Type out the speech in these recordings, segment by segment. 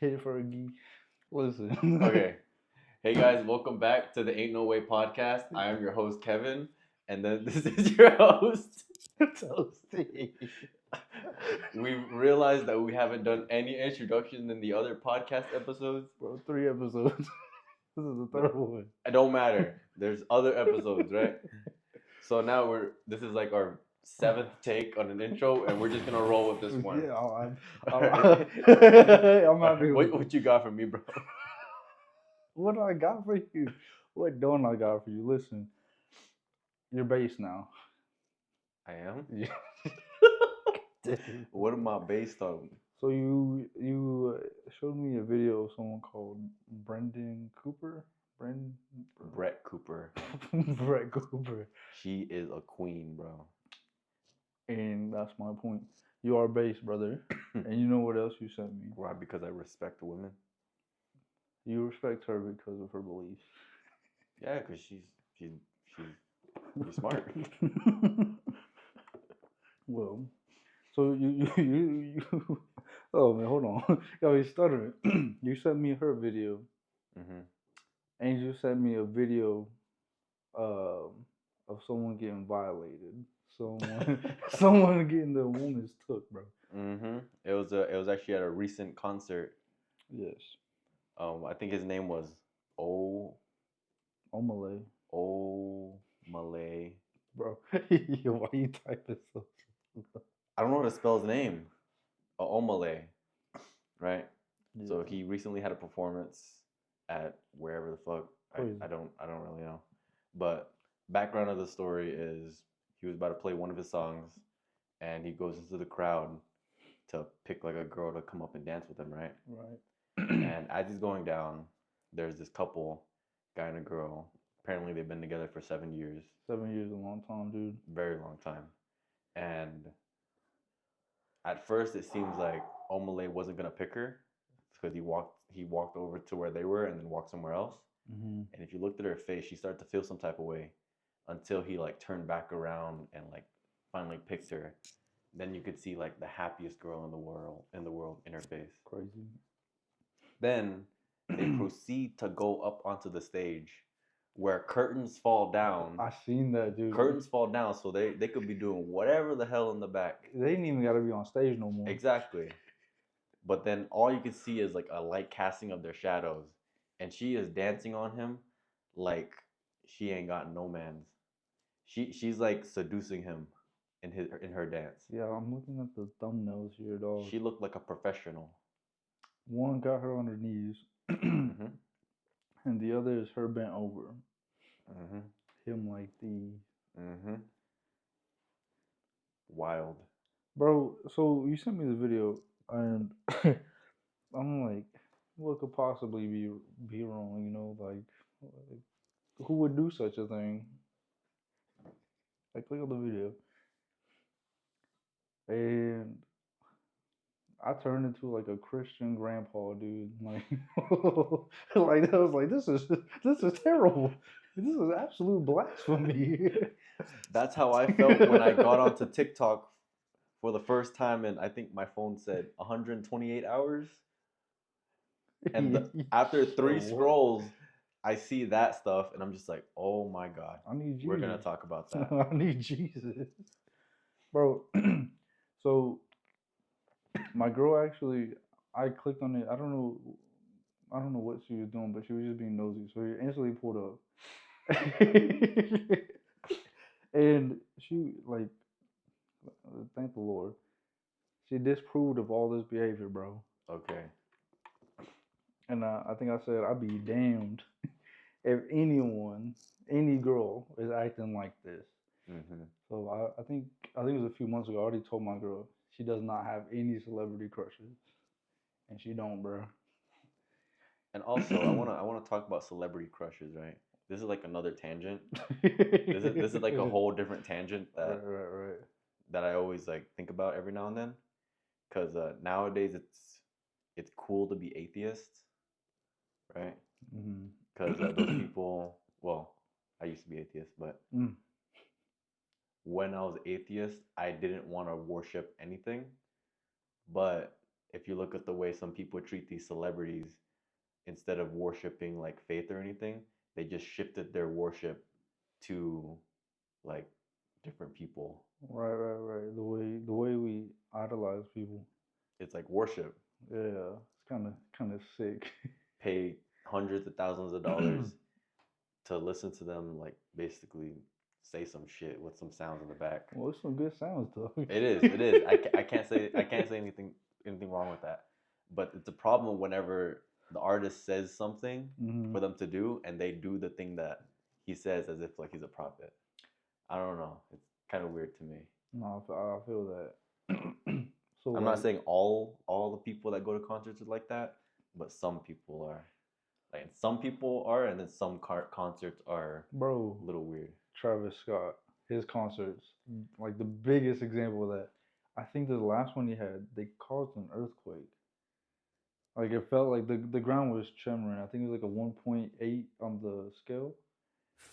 Hit it, Fergie. Listen. Okay. Hey guys, welcome back to the Ain't No Whey Podcast. I am your host, Kevin, and then this is your host. Toasty. We realized that we haven't done any introduction in the other podcast episodes. Bro, 3 episodes. This is the third one. It don't matter. There's other episodes, right? So now this is like our 7th take on an intro, and we're just gonna roll with this one. Yeah, I'm Alright. happy with What you got for me, bro? What do I got for you? What don't I got for you? Listen, you're based now. I am? Yeah. What am I based on? So you showed me a video of someone called Brendan Cooper. Brett Cooper. Brett Cooper. She is a queen, bro. And that's my point. You are based, brother. And you know what else you sent me? Why? Because I respect women. You respect her because of her beliefs. Yeah, because she's smart. Well, so you oh man, hold on. Got me stuttering. You sent me her video, and you sent me a video of someone getting violated. Someone getting their woman's took, bro. It was actually at a recent concert. Yes. I think his name was Omah. Malay. Bro, why you typing so? I don't know how to spell his name. Malay, right? Yeah. So he recently had a performance at wherever the fuck. I don't really know. But background of the story is he was about to play one of his songs, and he goes into the crowd to pick like a girl to come up and dance with him, right? Right. And as he's going down, there's this couple, guy and a girl. Apparently they've been together for 7 years. 7 years is a long time, dude. Very long time. And at first it seems like Omale wasn't gonna pick her because he walked over to where they were and then walked somewhere else. And if you looked at her face, she started to feel some type of way until he like turned back around and like finally picked her. Then you could see like the happiest girl in the world in her face. Crazy. Then they proceed to go up onto the stage where curtains fall down. I seen that, dude. Curtains fall down, so they could be doing whatever the hell in the back. They ain't even got to be on stage no more. Exactly. But then all you can see is like a light casting of their shadows. And she is dancing on him like she ain't got no mans. She's like seducing him in her dance. Yeah, I'm looking at the thumbnails here, dog. She looked like a professional. One got her on her knees, and the other is her bent over. Him like the. Wild. Bro, so you sent me the video, and I'm like, what could possibly be wrong? You know, like who would do such a thing? I click on the video, and I turned into like a Christian grandpa, dude. Like, like I was like, this is terrible. This is absolute blasphemy. That's how I felt when I got onto TikTok for the first time, and I think my phone said 128 hours. And after 3 scrolls, I see that stuff, and I'm just like, oh my God. I need Jesus. We're going to talk about that. I need Jesus. Bro, so my girl actually, I clicked on it. I don't know what she was doing, but she was just being nosy. So she instantly pulled up. And she, like, thank the Lord, she disproved of all this behavior, bro. Okay. And I think I said, I'd be damned if any girl is acting like this. So I think it was a few months ago. I already told my girl she does not have any celebrity crushes, and she don't, bro. And also, I wanna talk about celebrity crushes, right? This is like another tangent. This is like a whole different tangent that right. that I always like think about every now and then, because nowadays it's cool to be atheist, right? Because those people, well, I used to be atheist, but when I was atheist, I didn't want to worship anything, but if you look at the way some people treat these celebrities, instead of worshiping like faith or anything, they just shifted their worship to like different people. Right. The way we idolize people. It's like worship. Yeah, it's kind of sick. Pay hundreds of thousands of dollars to listen to them like basically say some shit with some sounds in the back. Well, it's some good sounds though. It is. I can't say anything wrong with that. But it's a problem whenever the artist says something for them to do and they do the thing that he says as if like he's a prophet. I don't know. It's kind of weird to me. No, I feel that. So I'm not saying all the people that go to concerts are like that, but some people are. Like some people are, and then some concerts are a little weird. Travis Scott, his concerts, like the biggest example of that. I think the last one he had, they caused an earthquake. Like it felt like the ground was trembling. I think it was like a 1.8 on the scale.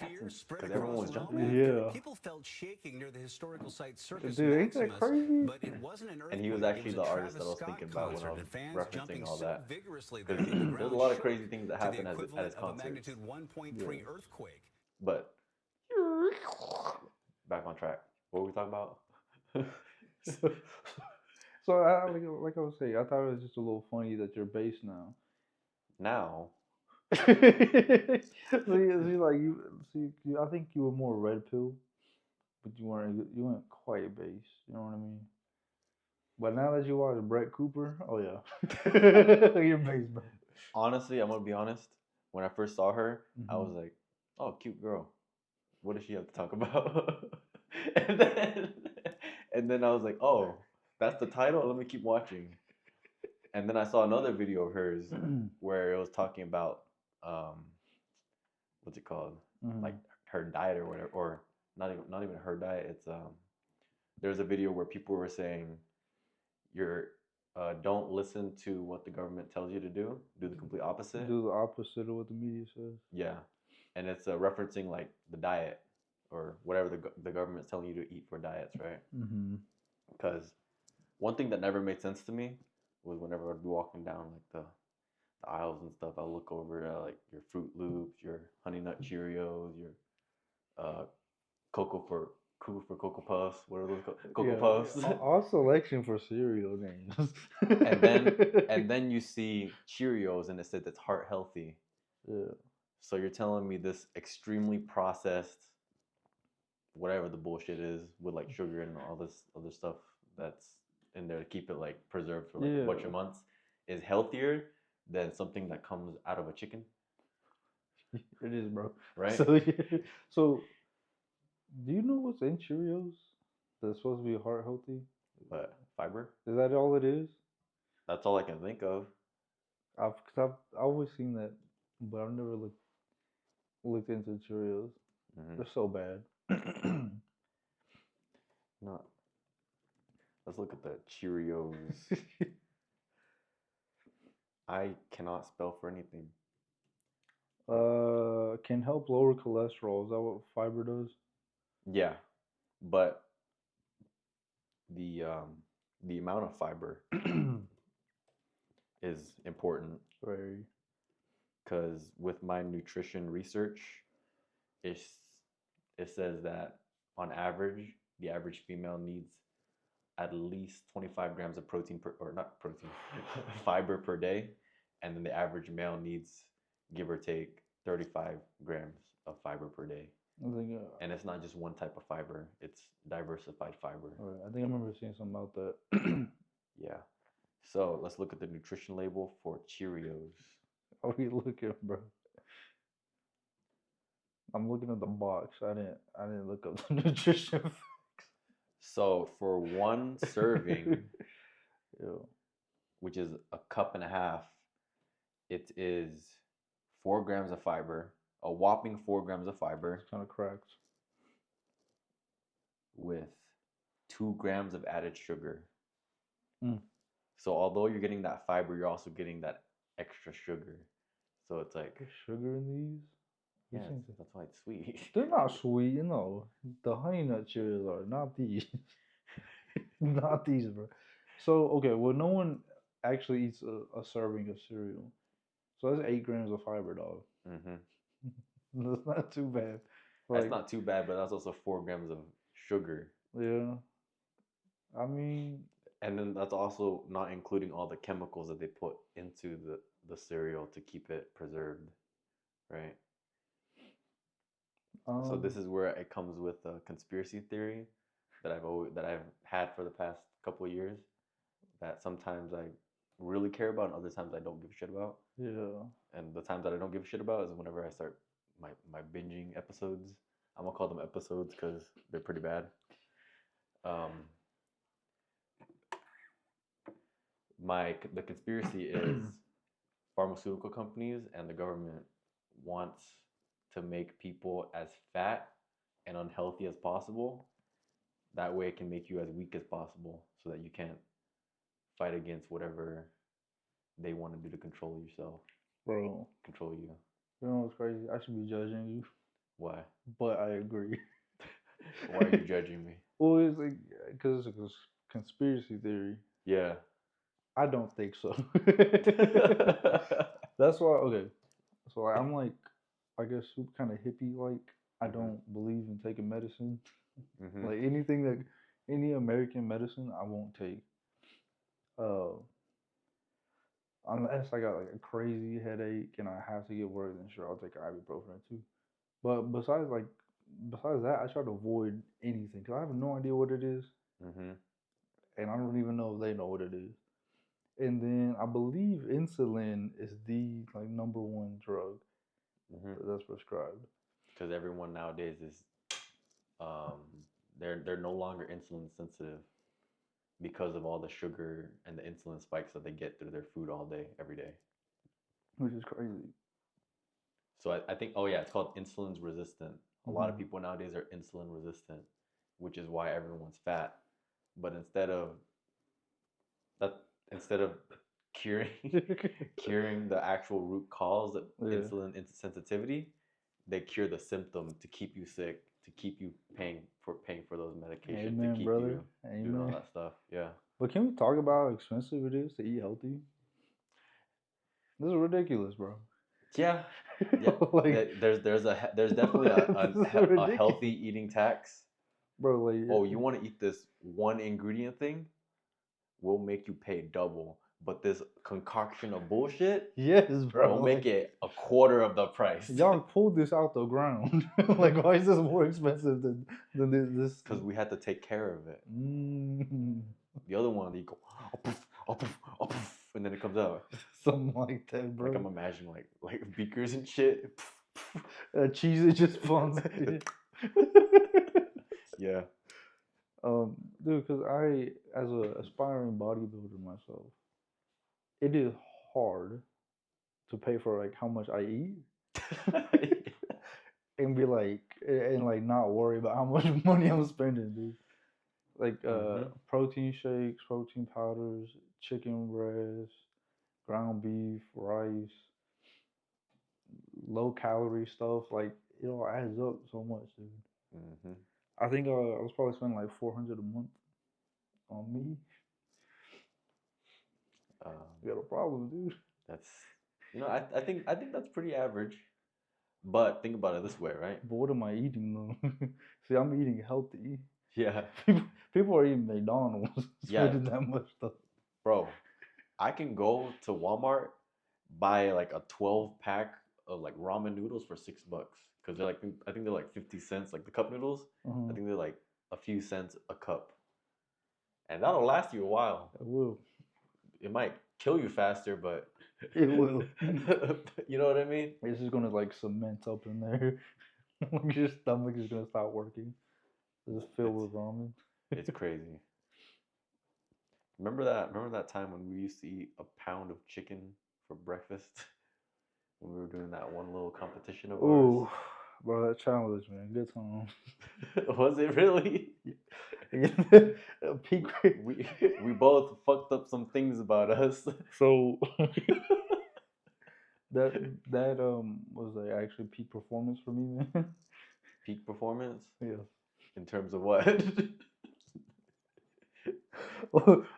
Fear spread because everyone was jumping. Yeah. People felt shaking near the historical site Circus Dude, ain't that crazy? But it wasn't an earthquake. And he was actually the artist that I was thinking about when I was referencing all that. There's a lot of crazy things that happen at his concerts. Magnitude 1.3 earthquake. But back on track. What were we talking about? So like I was saying, I thought it was just a little funny that you're bass now. Now. I think you were more red pill, but you weren't quite bass. You know what I mean? But now that you watch Brett Cooper, oh yeah, you're bass, bro. Honestly, I'm gonna be honest. When I first saw her, I was like, "Oh, cute girl. What does she have to talk about?" and then I was like, "Oh, that's the title. Let me keep watching." And then I saw another video of hers where it was talking about what's it called? Like her diet or whatever, or not even her diet. It's there's a video where people were saying don't listen to what the government tells you to do. Do the complete opposite. Do the opposite of what the media says. Yeah, and it's referencing like the diet or whatever the government's telling you to eat for diets, right? Because one thing that never made sense to me was whenever I'd be walking down like the aisles and stuff, I'll look over at like your Fruit Loops, your Honey Nut Cheerios, your Cocoa Puffs. What are those Cocoa Puffs? All selection for cereal names. and then you see Cheerios and it says it's heart healthy. Yeah. So you're telling me this extremely processed, whatever the bullshit is, with like sugar and all this other stuff that's in there to keep it like preserved for like a bunch of months is healthier than something that comes out of a chicken? It is, bro. Right? So do you know what's in Cheerios that's supposed to be heart healthy? But fiber? Is that all it is? That's all I can think of. I've always seen that, but I've never looked into Cheerios. They're so bad. No. Let's look at the Cheerios. I cannot spell for anything. Can help lower cholesterol. Is that what fiber does? Yeah, but the amount of fiber is important. Right. Because with my nutrition research, it says that on average, the average female needs at least 25 grams of fiber per day, and then the average male needs, give or take, 35 grams of fiber per day. And it's not just one type of fiber; it's diversified fiber. Right. I think I remember seeing something about that. Yeah. So let's look at the nutrition label for Cheerios. What are you looking, bro? I'm looking at the box. I didn't look up the nutrition facts. So for one serving, which is a cup and a half, it is 4 grams of fiber, a whopping 4 grams of fiber. It's kind of cracked. With 2 grams of added sugar. So although you're getting that fiber, you're also getting that extra sugar. So it's like... There's sugar in these? Yeah, that's why it's sweet. They're not sweet, you know. The Honey Nut Cheerios are, not these. Not these, bro. So, okay, well, no one actually eats a serving of cereal. So that's 8 grams of fiber, dog. That's not too bad. That's not too bad, but that's also 4 grams of sugar. Yeah. I mean, and then that's also not including all the chemicals that they put into the cereal to keep it preserved, right? So this is where it comes with a conspiracy theory that I've had for the past couple of years, that sometimes I really care about and other times I don't give a shit about. Yeah. And the times that I don't give a shit about is whenever I start my binging episodes. I'm gonna call them episodes because they're pretty bad. The conspiracy is pharmaceutical companies and the government wants to make people as fat and unhealthy as possible. That way it can make you as weak as possible so that you can't fight against whatever they want to do to control yourself. Bro. Control you. You know what's crazy? I should be judging you. Why? But I agree. Why are you judging me? Well, it's like, because it's a conspiracy theory. Yeah. I don't think so. That's why, okay. So like, I'm like, I guess, super kind of hippie like. I don't believe in taking medicine. Like anything that, any American medicine, I won't take. Unless I got like a crazy headache and I have to get work, then sure, I'll take ibuprofen too. But besides that, I try to avoid anything because I have no idea what it is, and I don't even know if they know what it is. And then I believe insulin is the like #1 drug that's prescribed. Because everyone nowadays is, they're no longer insulin sensitive because of all the sugar and the insulin spikes that they get through their food all day, every day. Which is crazy. So I think, oh yeah, it's called insulin resistant. A lot of people nowadays are insulin resistant, which is why everyone's fat. But instead of curing the actual root cause of insulin insensitivity, they cure the symptom to keep you sick, to keep you paying for those medications, Amen, to keep brother. you doing all that stuff. Yeah. But can we talk about how expensive it is to eat healthy? This is ridiculous, bro. Yeah. Like, there's definitely a healthy eating tax. Bro, like, oh, you want to eat this one ingredient thing? We'll make you pay double. But this concoction of bullshit, yes, bro, we'll make it a quarter of the price. Y'all pulled this out the ground. Like, why is this more expensive than this? Because we had to take care of it. The other one, you go, and then it comes out. Something like that, bro. Like, I'm imagining like beakers and shit. Cheese it just falls. Yeah. Dude, because I, as an aspiring bodybuilder myself, it is hard to pay for like how much I eat. and be like, and like not worry about how much money I'm spending, dude. Like protein shakes, protein powders, chicken breast, ground beef, rice, low calorie stuff. Like, it all adds up so much, dude. I think I was probably spending like $400 a month on me. You got a problem, dude. That's, I think that's pretty average. But think about it this way, right? But what am I eating though? See, I'm eating healthy. Yeah. People are eating McDonald's spending that much stuff. Bro, I can go to Walmart, buy like a 12-pack of like ramen noodles for $6. Because they're like, I think they're like 50 cents, like the cup noodles. I think they're like a few cents a cup. And that'll last you a while. It will. It might kill you faster, but it will. You know what I mean? It's just gonna like cement up in there. Your stomach is gonna stop working. It's filled with ramen. It's crazy. Remember that time when we used to eat a pound of chicken for breakfast? When we were doing that one little competition of ours. Bro, that challenge, man. Good time. Was it really? Peak. We both fucked up some things about us. So that was like actually peak performance for me, man. Peak performance? Yeah. In terms of what?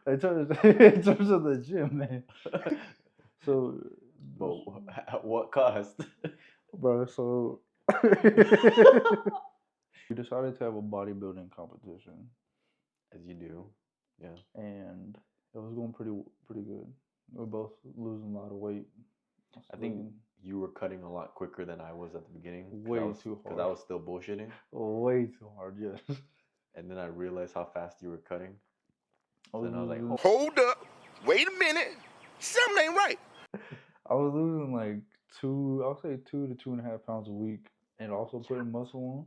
in terms of the gym, man. So, But at what cost? bro, so we decided to have a bodybuilding competition. As you do, yeah. And it was going pretty good. We're both losing a lot of weight. I think you were cutting a lot quicker than I was at the beginning. Way too hard. Because I was still bullshitting. Way too hard, yes. And then I realized how fast you were cutting. So then I was like, hold up, wait a minute, something ain't right. I was losing like 2 to 2.5 pounds a week, and also putting muscle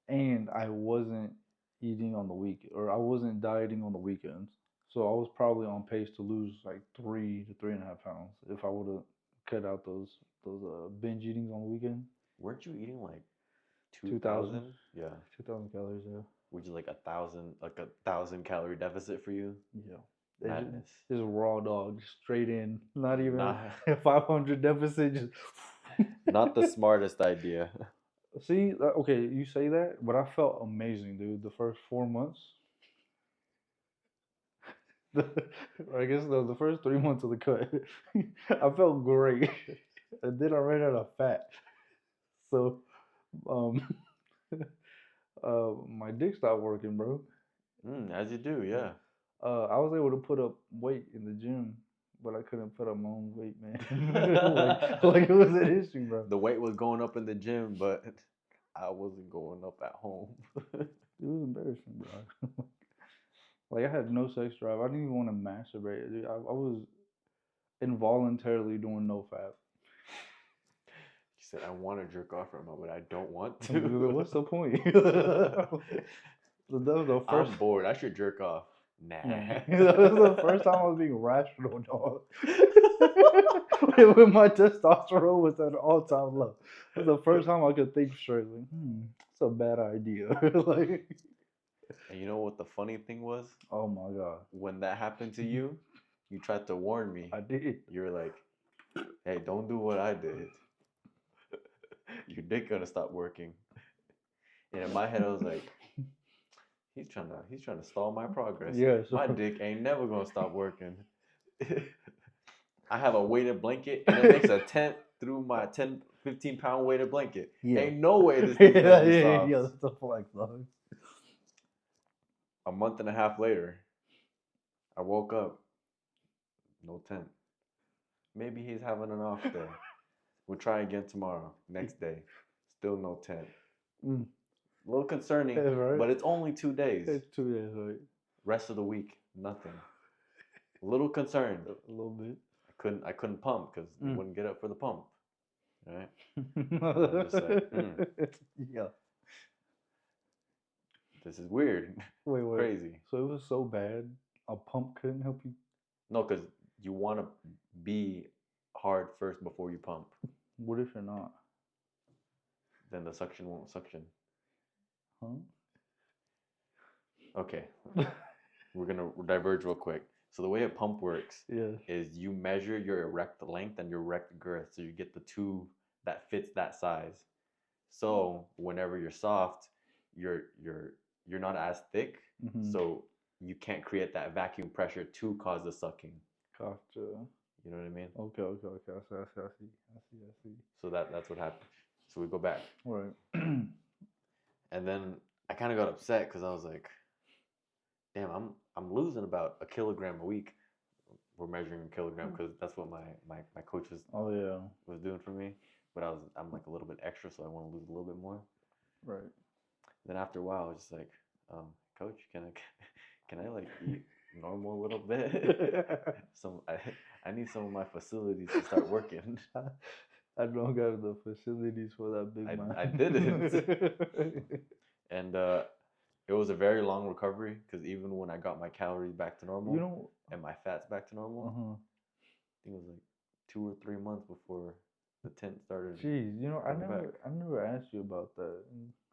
on. And I wasn't eating on the week, or I wasn't dieting on the weekends. So I was probably on pace to lose like 3 to 3.5 pounds if I would have cut out those binge eatings on the weekend. Weren't you eating like 2,000? Yeah. 2,000 calories, yeah. Which is like a 1,000 calorie deficit for you. Yeah. Madness. Just raw dog, straight in. Not even 500 deficit. Just not the smartest idea. See, okay, you say that, but I felt amazing, dude. The first 4 months. I guess the first 3 months of the cut, I felt great. And then I ran out of fat. So, my dick stopped working, bro. As you do, yeah. I was able to put up weight in the gym, but I couldn't put up my own weight, man. like it was an issue, bro. The weight was going up in the gym, but I wasn't going up at home. It was embarrassing, bro. Like, I had no sex drive. I didn't even want to masturbate. Dude, I was involuntarily doing no fap. You said, I want to jerk off right now, but I don't want to. What's the point? That was the first. I'm bored. I should jerk off. Nah. That was the first time I was being rational, dog. When my testosterone was at an all-time low. It was the first time I could think straight. Like, it's a bad idea. Like. And you know what the funny thing was? Oh my God. When that happened to you, you tried to warn me. I did. You were like, hey, don't do what I did. Your dick gonna stop working. And in my head I was like, he's trying to stall my progress. Yeah, my dick ain't never gonna stop working. I have a weighted blanket and it makes a tent through my 15 pound weighted blanket. Yeah. Ain't no way this thing's gonna be soft. Yeah, that's a flex, dog. A month and a half later, I woke up, no tent. Maybe he's having an off day. We'll try again tomorrow. Next day, still no tent. A little concerning, right? But it's only 2 days. It's 2 days, right? Rest of the week, nothing. A little concerned. A little bit. I couldn't pump because I wouldn't get up for the pump. Right? I'm just like, yeah. This is weird. Wait. Crazy. So it was so bad, a pump couldn't help you? No, because you want to be hard first before you pump. What if you're not? Then the suction won't suction. Huh? Okay. We're going to diverge real quick. So the way a pump works is you measure your erect length and your erect girth. So you get the two that fits that size. So whenever you're soft, you're not as thick. Mm-hmm. So you can't create that vacuum pressure to cause the sucking. Gotcha. You know what I mean? Okay. I see. So that's what happened. So we go back. Right. And then I kind of got upset because I was like, damn, I'm losing about 1 kilogram a week. We're measuring in kilogram because that's what my coach was doing for me. But I'm like a little bit extra, so I want to lose a little bit more. Right. Then after a while, I was just like, Coach, can I like eat normal a little bit? I need some of my facilities to start working. I don't have the facilities for that big man. I didn't. And it was a very long recovery because even when I got my calories back to normal and my fats back to normal, I think it was like 2 or 3 months before the tent started. Jeez, I never asked you about that.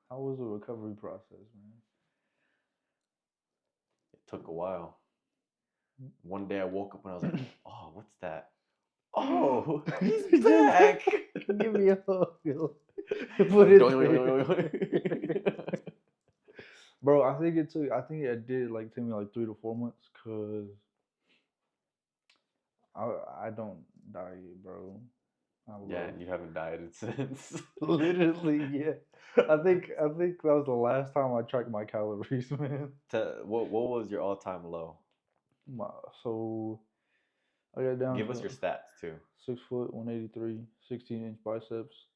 How was the recovery process, man? It took a while. One day I woke up and I was like, oh, what's that? Oh, he's back. Give me a hug. Put it Bro, I think it did like take me like 3 to 4 months, cause I don't diet, bro. Yeah, and you haven't dieted since. Literally, yeah. I think that was the last time I tracked my calories, man. What was your all-time low? So I got down Give to us your stats too. 6 foot, 183, 16-inch biceps,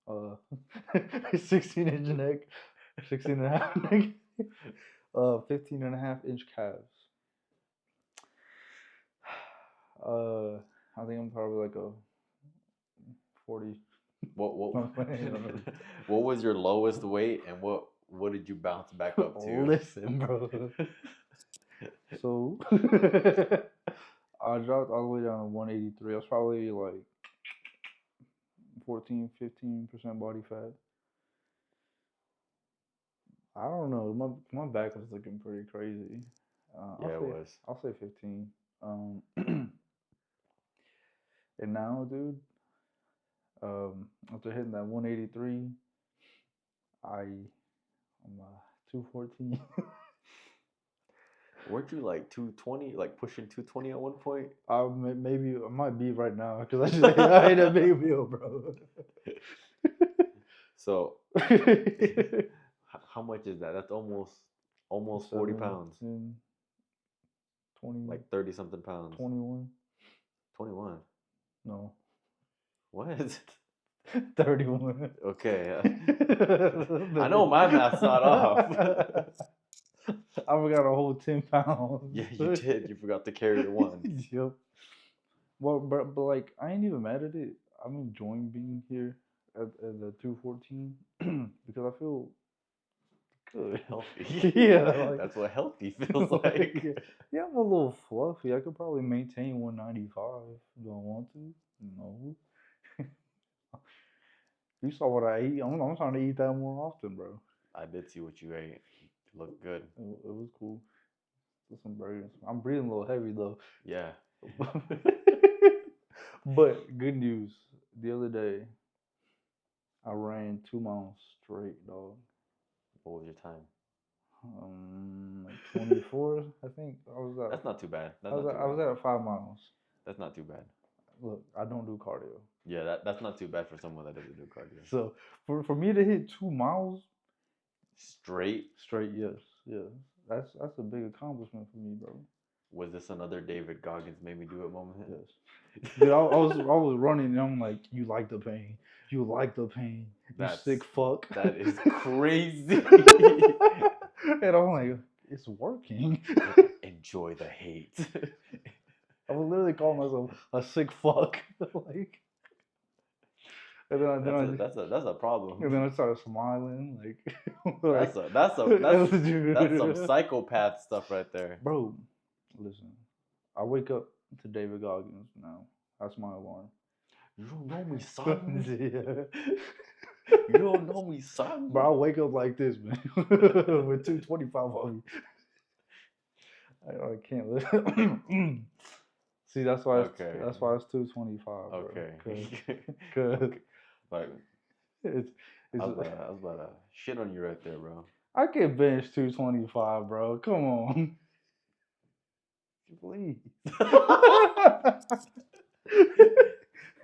16-inch neck, 16 and a half neck, 15 and a half inch calves. I think I'm probably like a 40. What I'm what was your lowest weight, and what did you bounce back up to? Listen, bro. So I dropped all the way down to 183. I was probably like 14-15% body fat. I don't know. My back was looking pretty crazy. Yeah, it was. I'll say 15. And now, dude, after hitting that 183, I'm 214. Weren't you like 220, like pushing 220 at one point? Maybe I might be right now because I ate a big meal, bro. So, how much is that? That's almost 40 pounds. 20, like 30 something pounds. 21. 21. No. What? 31. Okay. I know my math's not off. I forgot a whole 10 pounds. Yeah, you did. You forgot to carry the one. Yep. Well, but like, I ain't even mad at it. I'm enjoying being here at the 214 because I feel good. Healthy. Yeah. Like, that's what healthy feels like. Yeah, I'm a little fluffy. I could probably maintain 195. Do I want to? No. You saw what I ate. I'm trying to eat that more often, bro. I did see what you ate. It looked good. It was cool. Just some burgers. I'm breathing a little heavy though. Yeah. But good news. The other day, I ran 2 miles straight, dog. What was your time? Like 24, I think. That's not too bad. I was at 5 miles. That's not too bad. Look, I don't do cardio. Yeah, that's not too bad for someone that doesn't do cardio. So for me to hit 2 miles straight, yes. That's a big accomplishment for me, bro. Was this another David Goggins made me do it moment? Yes. Dude, I was running and I'm like, you like the pain. You like the pain. You sick fuck. That is crazy. And I'm like, it's working. Enjoy the hate. I was literally calling myself a sick fuck. Like, and then that's a problem. And then I started smiling, like, that's some psychopath stuff right there, bro. Listen, I wake up to David Goggins now. That's my alarm. You don't know me, son. Yeah. You don't know me, son. Bro, I wake up like this, man, with 225 on me. I can't live. See, that's why it's 225. Bro. Okay. Cause like, I was about to shit on you right there, bro. I can bench 225, bro. Come on. Please.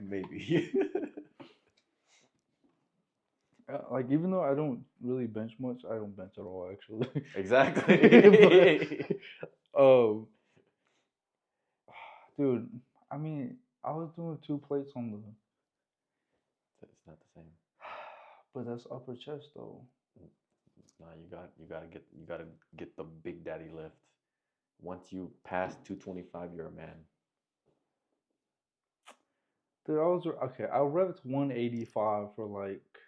Maybe. Like, even though I don't really bench much, I don't bench at all, actually. Exactly. But, dude, I mean, I was doing 2 plates on the. It's not the same. But that's upper chest, though. Nah, you gotta get the big daddy lift. Once you pass 225, you're a man. Dude, I repped 185 for like.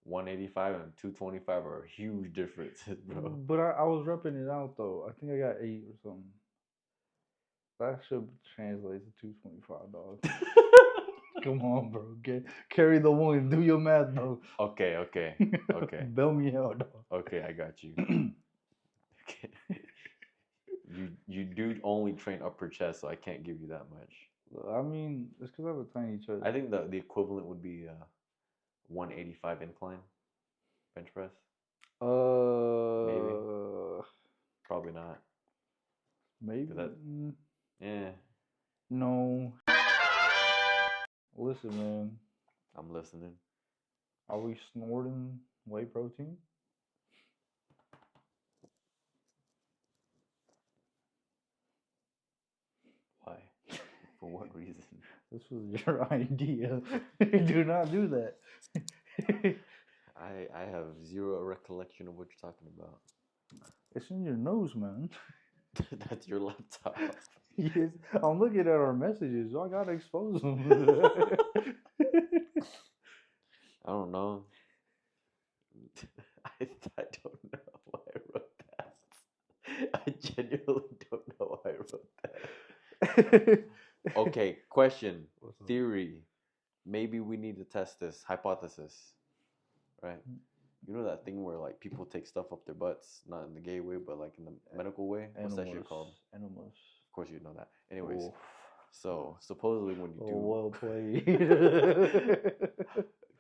185 and 225 are huge differences, bro. But I was repping it out though. I think I got 8 or something. That should translate to 225, dog. Come on, bro. Carry the one. Do your math, though. Okay. Bail me out, dog. Okay, I got you. Okay. You do only train upper chest, so I can't give you that much. I mean, it's because I have a tiny chest. I think the equivalent would be 185 incline bench press. Probably not. Maybe. Yeah. No. Listen, man. I'm listening. Are we snorting whey protein? Why? For what reason? This was your idea. Do not do that. I have zero recollection of what you're talking about. It's in your nose, man. That's your laptop. Yes, I'm looking at our messages. So I gotta expose them. I don't know. I don't know why I wrote that. I genuinely don't know why I wrote that. Okay, question, theory. Maybe we need to test this hypothesis, right? You know that thing where like people take stuff up their butts, not in the gay way, but like in the medical way. What's that shit called? Enemas. Of course you know that. Anyways, so supposedly when you do, well played.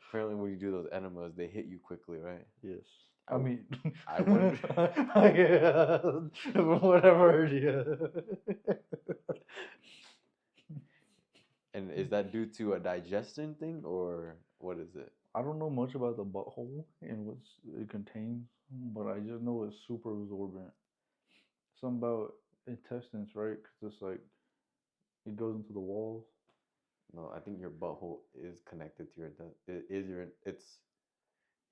apparently when you do those enemas, they hit you quickly, right? Yes. I mean, I wonder. Whatever. Yeah. And is that due to a digestion thing or what is it? I don't know much about the butthole and what it contains, but I just know it's super absorbent. Something about intestines, right? Because it's like it goes into the walls. No, I think your butthole is connected to it's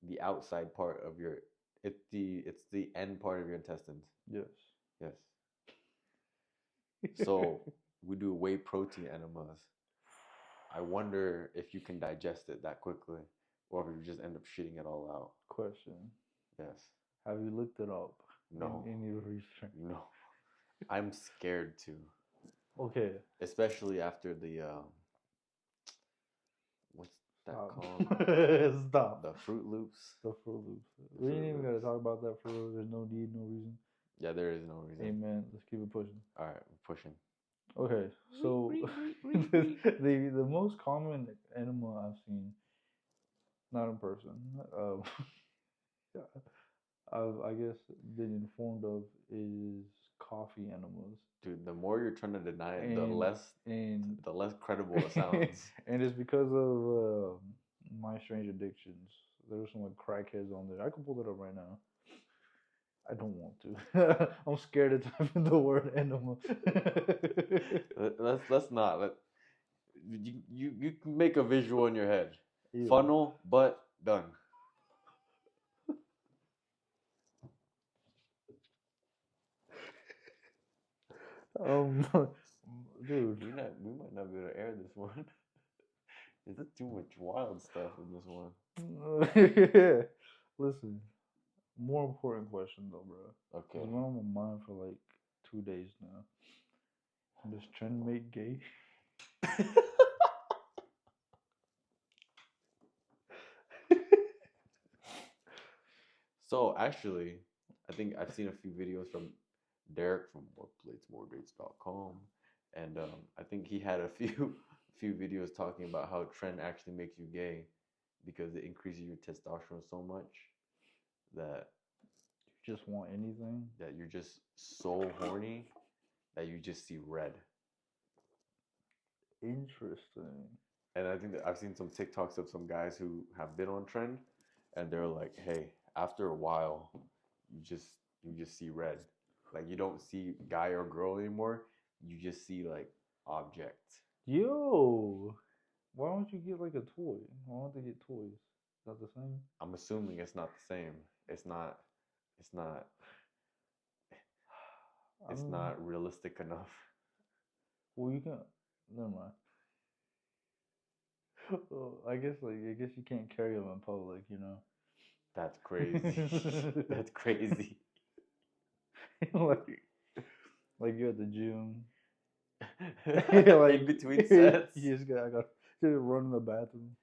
the outside part of your it's the end part of your intestines. Yes. Yes. So we do whey protein enemas. I wonder if you can digest it that quickly, or if you just end up shitting it all out. Question. Yes. Have you looked it up? No. In any research? No. I'm scared to. Okay. Especially after the what's that called? Stop. The Fruit Loops. The Fruit Loops. We ain't even gotta talk about that for real. There's no need, no reason. Yeah, there is no reason. Amen. Let's keep it pushing. All right, we're pushing. Okay, so the most common enema I've seen, not in person, I guess been informed of is coffee enemas. Dude, the more you're trying to deny it, the less credible it sounds. And it's because of My Strange Addictions. There's some like crackheads on there. I can pull it up right now. I don't want to. I'm scared to type in the word enema. Let's not. You can make a visual in your head. Ew. Funnel, butt, done. Dude, we might not be able to air this one. There's too much wild stuff in this one. Yeah. Listen, more important question though, bro. Okay. It's been on my mind for like 2 days now. Does trend make gay? So actually, I think I've seen a few videos from Derek from moreplates.com, and I think he had a few videos talking about how trend actually makes you gay because it increases your testosterone so much that You just want anything? that you're just so horny that you just see red. Interesting. And I think that I've seen some TikToks of some guys who have been on trend, and they're like, "Hey, after a while, you just see red. Like you don't see guy or girl anymore. You just see like object." Yo, why don't you get like a toy? Why don't they get toys? Is that the same? I'm assuming it's not the same. It's not realistic enough. Well, you can. Never mind. Well, I guess you can't carry them in public, you know. That's crazy. That's crazy. like you're at the gym. Like in between sets. You just got to run in the bathroom.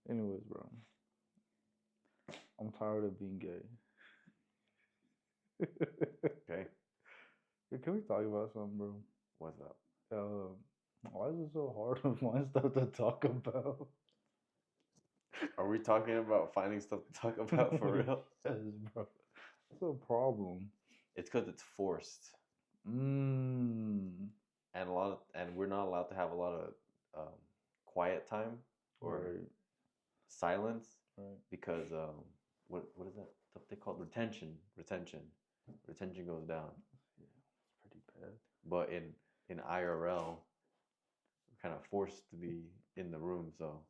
Anyways, bro, I'm tired of being gay. Okay. Can we talk about something, bro? What's up? Why is it so hard to find stuff to talk about? Are we talking about finding stuff to talk about for real? Yes, bro. That's a problem. It's because it's forced. And we're not allowed to have a lot of quiet time or silence because what is that stuff they call retention goes down. Yeah, it's pretty bad. But in IRL, we're kind of forced to be in the room, so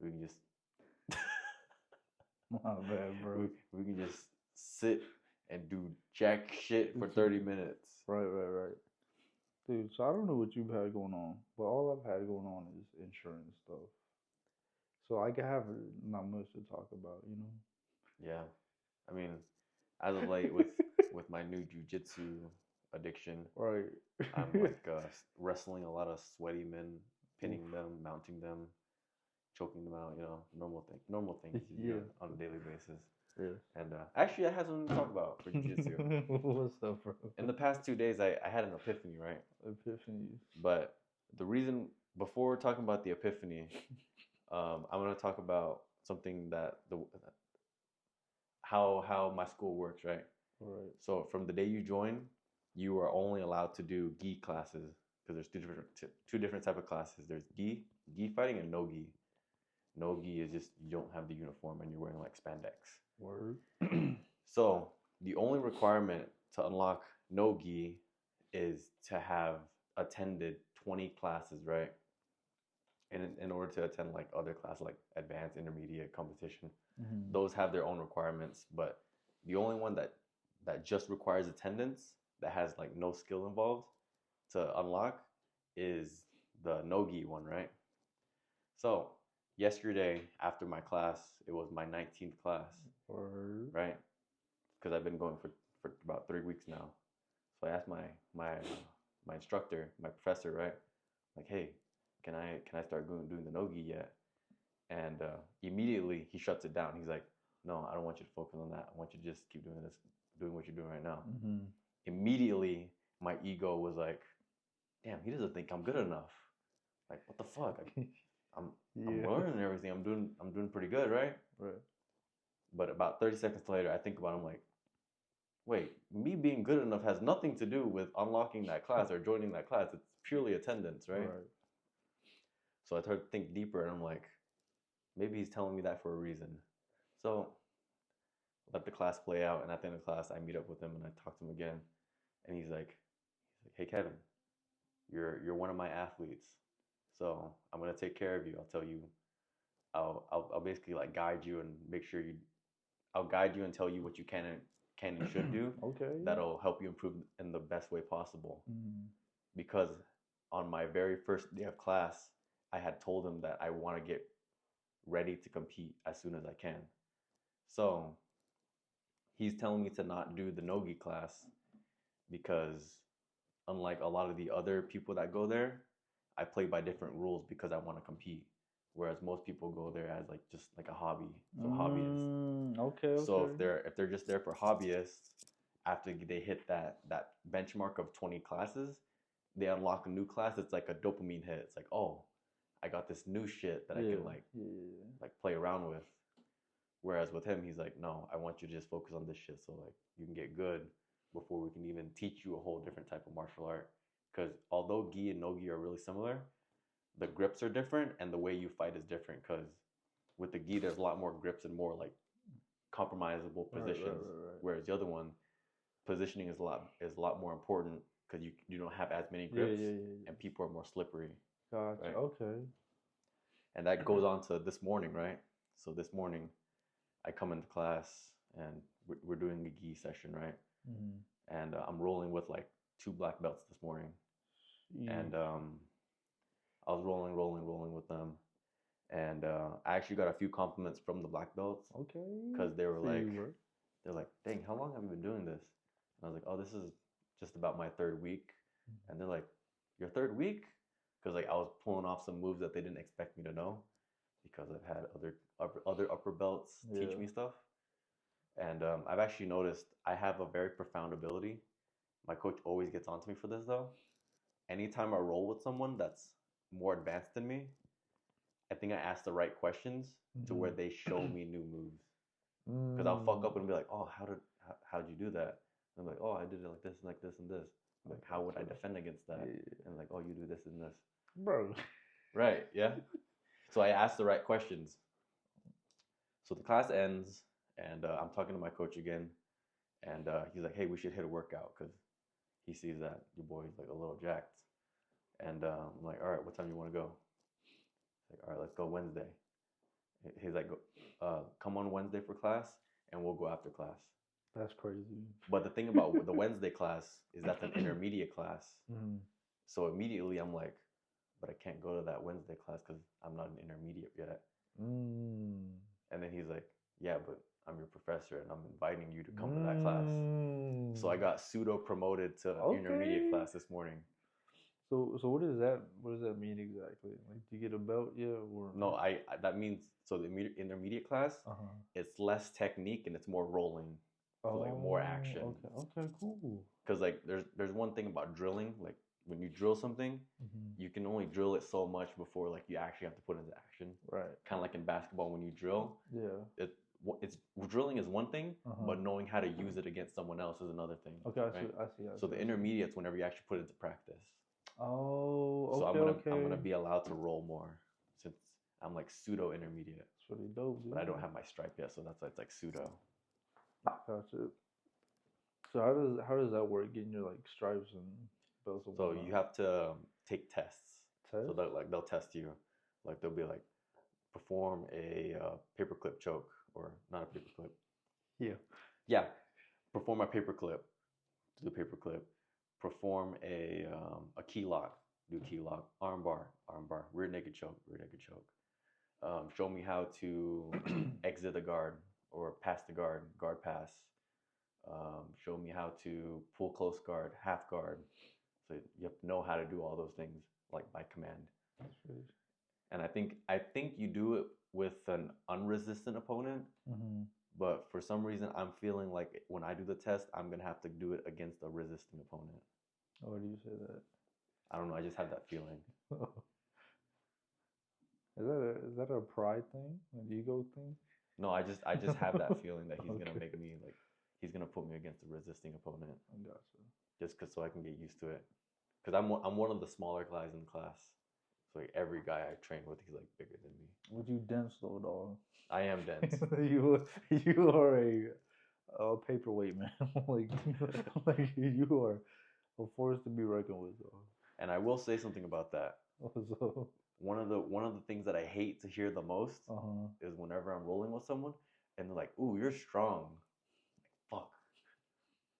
we can just My bad, bro. we can just sit and do jack shit for 30 minutes. Right. Dude, so I don't know what you've had going on, but all I've had going on is insurance stuff. So I have not much to talk about, you know? Yeah. I mean, as of late with my new jiu-jitsu addiction, Right. I'm like wrestling a lot of sweaty men, pinning them, mounting them, choking them out, you know, normal things you do on a daily basis. Yeah. And actually, I had something to talk about for jiu-jitsu. What's up, bro? In the past 2 days, I had an epiphany, right? Epiphanies. But the reason, before talking about the epiphany, I'm going to talk about something that how my school works, right? Right. So from the day you join, you are only allowed to do gi classes because there's two different type of classes. There's gi fighting, and no gi. No gi is just you don't have the uniform and you're wearing like spandex. Word. So the only requirement to unlock no gi is to have attended 20 classes, right? In order to attend like other classes like advanced, intermediate, competition, those have their own requirements. But the only one that just requires attendance, that has like no skill involved to unlock, is the no gi one, right? So yesterday after my class, it was my 19th class, right? Because I've been going for about 3 weeks now. So I asked my instructor, my professor, right? Like, hey, can I start doing the no gi yet? And immediately he shuts it down. He's like, no, I don't want you to focus on that. I want you to just keep doing what you're doing right now. Immediately, my ego was like, damn, he doesn't think I'm good enough. Like, what the fuck? I'm learning everything. I'm doing pretty good, right? Right. But about 30 seconds later, I think about it, I'm like, wait, me being good enough has nothing to do with unlocking that class or joining that class. It's purely attendance, right? So I started to think deeper, and I'm like, maybe he's telling me that for a reason. So let the class play out, and at the end of the class, I meet up with him and I talk to him again, and he's like, hey Kevin, you're one of my athletes, so I'm gonna take care of you. I'll tell you, I'll basically like guide you and make sure I'll guide you and tell you what you can and should do. Okay. That'll help you improve in the best way possible. Because on my very first day of class, I had told him that I want to get ready to compete as soon as I can. So he's telling me to not do the no-gi class because unlike a lot of the other people that go there, I play by different rules because I want to compete. Whereas most people go there as like just like a hobby, so hobbyists. Okay. So if they're just there for hobbyists, after they hit that benchmark of 20 classes, they unlock a new class. It's like a dopamine hit. It's like, oh, I got this new shit that I can like play around with. Whereas with him, he's like, no, I want you to just focus on this shit so like you can get good before we can even teach you a whole different type of martial art. Because although gi and no gi are really similar, the grips are different and the way you fight is different. Because with the gi, there's a lot more grips and more like compromisable positions. Right. Whereas the other one, positioning is a lot more important because you don't have as many grips and people are more slippery. Gotcha. Right? Okay. And that goes on to this morning, right? So this morning, I come into class and we're doing a gi session, right? And I'm rolling with like 2 black belts this morning. And I was rolling with them. And I actually got a few compliments from the black belts. Okay. Because they were they're like, dang, how long have you been doing this? And I was like, oh, this is just about my 3rd week. And they're like, your 3rd week? Because like I was pulling off some moves that they didn't expect me to know, because I've had other upper belts teach me stuff. And I've actually noticed I have a very profound ability. My coach always gets onto me for this though. Anytime I roll with someone that's more advanced than me, I think I asked the right questions to where they show me new moves. Because I'll fuck up and be like, oh, how'd you do that? And I'm like, oh, I did it like this and like this and this. I'm like, how would I defend against that? Yeah. And like, oh, you do this and this. Bro. Right, yeah. So I asked the right questions. So the class ends, and I'm talking to my coach again, and he's like, hey, we should hit a workout, because he sees that your boy's like a little jacked. And I'm like, all right, what time do you want to go? He's like, all right, let's go Wednesday. He's like, come on Wednesday for class, and we'll go after class. That's crazy. But the thing about the Wednesday class is that's an intermediate class. So immediately I'm like, but I can't go to that Wednesday class because I'm not an intermediate yet. And then he's like, yeah, but I'm your professor and I'm inviting you to come to that class. So I got pseudo promoted to intermediate class this morning. So what does that mean exactly? Like, do you get a belt yet, or no? I that means, so the intermediate class, it's less technique and it's more rolling, so like more action. Okay, cool. Because like there's one thing about drilling, like when you drill something, you can only drill it so much before like you actually have to put it into action. Right. Kind of like in basketball when you drill. Yeah. It's drilling is one thing, but knowing how to use it against someone else is another thing. Okay, right? I see. So the intermediate's whenever you actually put it into practice. Oh, okay. So I'm gonna be allowed to roll more since I'm like pseudo intermediate. It's really dope, dude. But I don't have my stripe yet, so that's why it's like pseudo. Gotcha. So how does that work? Getting your like stripes and belts? So you have to take tests. So they'll test you. Like they'll be like, perform a paperclip choke, or not a paperclip. Yeah. Perform a paperclip. Do the paperclip. Perform a key lock. Do key lock. Armbar. Rear naked choke. Show me how to exit the guard or pass the guard. Guard pass. Show me how to pull close guard. Half guard. So you have to know how to do all those things like by command. And I think you do it with an unresistant opponent. But for some reason, I'm feeling like when I do the test, I'm going to have to do it against a resisting opponent. Why do you say that? I don't know. I just have that feeling. Is that a pride thing? An ego thing? No, I just have that feeling that he's going to make me, like, he's going to put me against a resisting opponent. I gotcha. Just so I can get used to it. Because I'm one of the smaller guys in the class. So like every guy I train with, he's like bigger than me. Would you dense though, dog? I am dense. you are a paperweight, man. like you are a force to be reckoned with, dog. And I will say something about that. So, one of the things that I hate to hear the most is whenever I'm rolling with someone and they're like, "Ooh, you're strong." Like, fuck.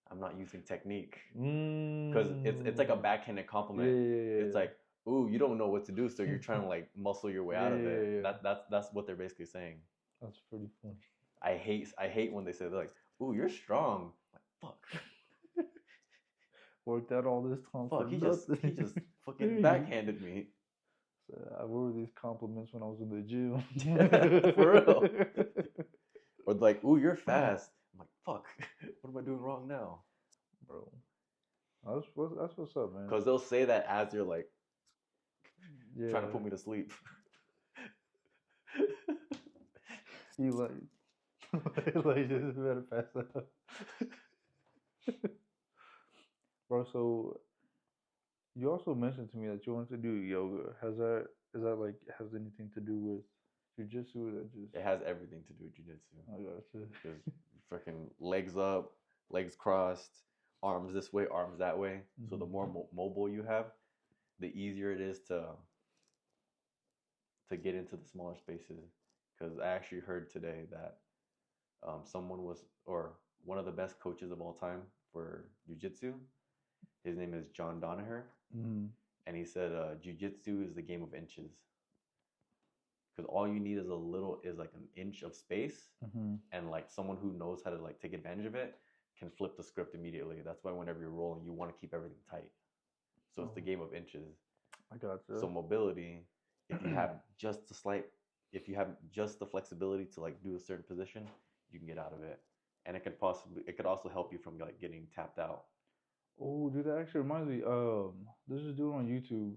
I'm not using technique. Because it's like a backhanded compliment. Yeah. It's like, ooh, you don't know what to do, so you're trying to like muscle your way out of it. That's what they're basically saying. That's pretty funny. I hate when they say, they're like, ooh, you're strong. I'm like, fuck. Worked out all this time. Fuck, he just fucking backhanded me. So I wore these compliments when I was in the gym. For real. Or like, ooh, you're fast. I'm like, fuck, what am I doing wrong now? Bro. That's what's up, man. Because they'll say that as you're like trying to put me to sleep. You like just better pass out. Bro, so you also mentioned to me that you wanted to do yoga. Is that like has anything to do with jiu-jitsu, or that just? It has everything to do with jiu-jitsu. I gotcha. Because freaking legs up, legs crossed, arms this way, arms that way. So the more mobile you have, the easier it is to get into the smaller spaces. Because I actually heard today that one of the best coaches of all time for jiu-jitsu, his name is John Donaher. And he said jiu-jitsu is the game of inches. Because all you need is like an inch of space, and like someone who knows how to like take advantage of it can flip the script immediately. That's why whenever you're rolling, you want to keep everything tight. So it's the game of inches. I gotcha. So mobility, if you have just the flexibility to like do a certain position, you can get out of it, and it could also help you from like getting tapped out. Oh, dude, that actually reminds me. There's this dude on YouTube.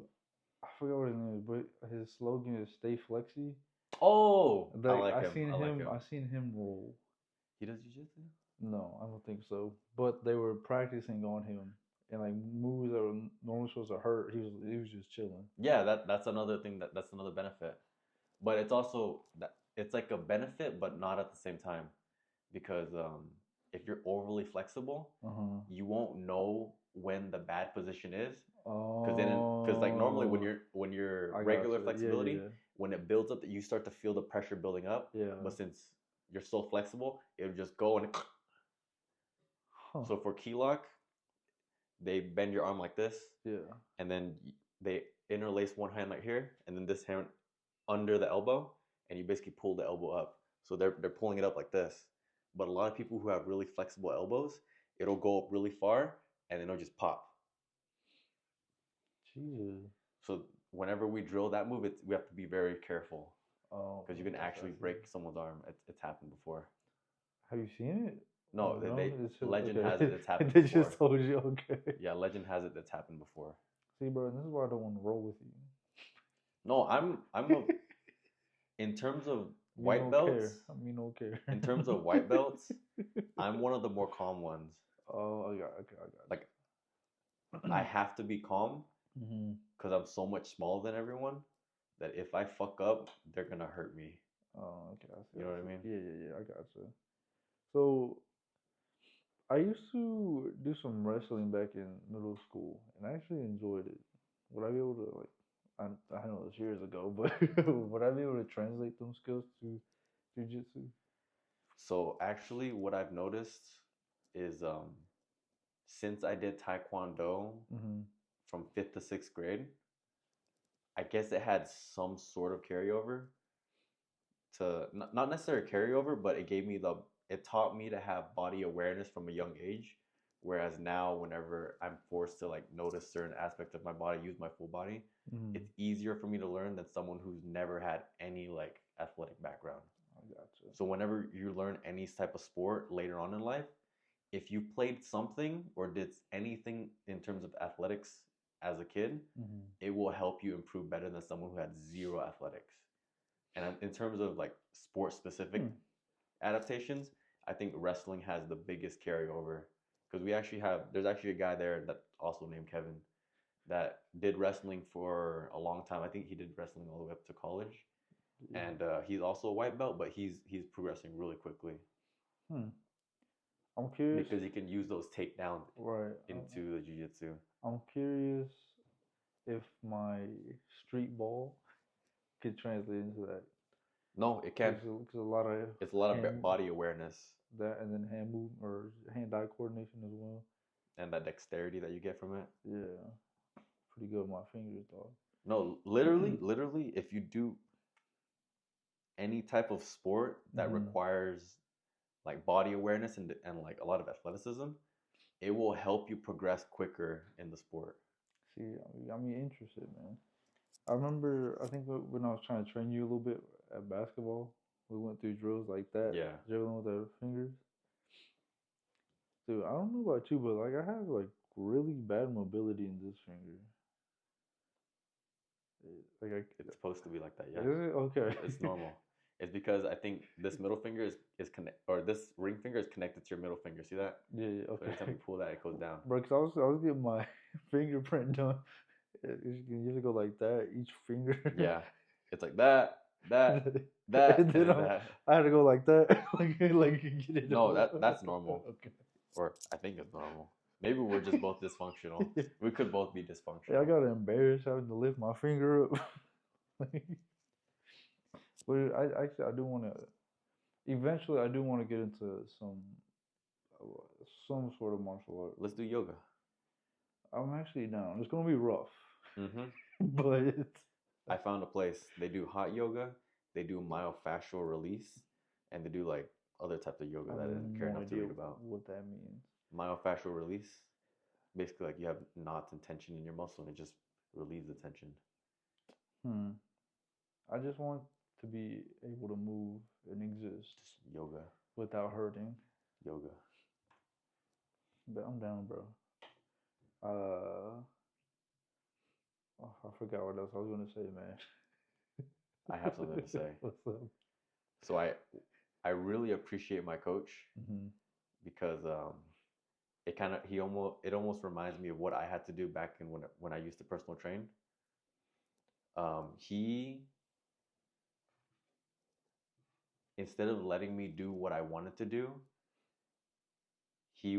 I forgot what his name is, but his slogan is "Stay flexy." Oh, I Like like him. seen I like him. I seen him roll. He does jiu-jitsu? No, I don't think so. But they were practicing on him, and like moves that were normally supposed to hurt, he was just chilling. Yeah, that's another thing that's another benefit. But it's also that it's like a benefit, but not at the same time, because if you're overly flexible, you won't know when the bad position is. Because like normally when you're regular flexibility, when it builds up, you start to feel the pressure building up. Yeah. But since you're so flexible, it'll just go and. So for key lock, they bend your arm like this. Yeah. And then they interlace one hand like here, and then this hand under the elbow, and you basically pull the elbow up. So they're pulling it up like this. But a lot of people who have really flexible elbows, it'll go up really far, and then it'll just pop. Jesus. So whenever we drill that move, we have to be very careful. Oh. Because you can actually break someone's arm. It's happened before. Have you seen it? No, Legend okay. has it. It's happened they before. Just told you, okay. Yeah, Legend has it. That's happened before. See, bro, this is why I don't want to roll with you. No, I'm in terms of white belts. Don't care. In terms of white belts, I'm one of the more calm ones. Oh, okay. Like, I have to be calm because I'm so much smaller than everyone that if I fuck up, they're gonna hurt me. Oh, okay. I see, you know what I mean? Yeah. I gotcha. So, I used to do some wrestling back in middle school, and I actually enjoyed it. Would I be able to, like, I know this years ago, but would I be able to translate them skills to jiu-jitsu? So actually, what I've noticed is since I did Taekwondo from 5th to 6th grade, I guess it had some sort of carryover to, not necessarily carryover, but it taught me to have body awareness from a young age. Whereas now, whenever I'm forced to like notice certain aspects of my body, use my full body, it's easier for me to learn than someone who's never had any like athletic background. I gotcha. So whenever you learn any type of sport later on in life, if you played something or did anything in terms of athletics as a kid, it will help you improve better than someone who had zero athletics. And in terms of like sport specific adaptations, I think wrestling has the biggest carryover. Because there's actually a guy there that also named Kevin that did wrestling for a long time. I think he did wrestling all the way up to college. Yeah. And he's also a white belt, but he's progressing really quickly. I'm curious. Because he can use those takedowns into the jiu-jitsu. I'm curious if my street ball could translate into that. No, it can't. It's a lot of body awareness. That and then hand move or hand-eye coordination as well. And that dexterity that you get from it. Yeah. Pretty good with my fingers, dog. No, literally, if you do any type of sport that requires like body awareness and like a lot of athleticism, it will help you progress quicker in the sport. See, I mean, interested, man. I remember, I think when I was trying to train you a little bit at basketball, we went through drills like that. Yeah. Dribbling with our fingers. Dude, I don't know about you, but like I have like really bad mobility in this finger. It's supposed to be like that, yeah. Is it? Okay. It's normal. It's because I think this middle finger is or this ring finger is connected to your middle finger. See that? Yeah. Okay. So every time you pull that, it goes down. Bro, cause I was getting my fingerprint done. You have to go like that each finger. Yeah. It's like that. And then I had to go like that, like get it. No, that's normal. Okay. Or I think it's normal. Maybe we're just both dysfunctional. We could both be dysfunctional. Yeah, I got embarrassed having to lift my finger up. But I do want to. Eventually, I do want to get into some sort of martial art. Let's do yoga. I'm actually down. It's gonna be rough. But I found a place. They do hot yoga. They do myofascial release, and they do like other types of yoga that I didn't care enough to read about. What that means? Myofascial release, basically like you have knots and tension in your muscle, and it just relieves the tension. I just want to be able to move and exist. Just yoga without hurting. Yoga. But I'm down, bro. Oh, I forgot what else I was gonna say, man. I have something to say. What's up? So I really appreciate my coach because it almost reminds me of what I had to do back in when I used to personal train. He, instead of letting me do what I wanted to do, he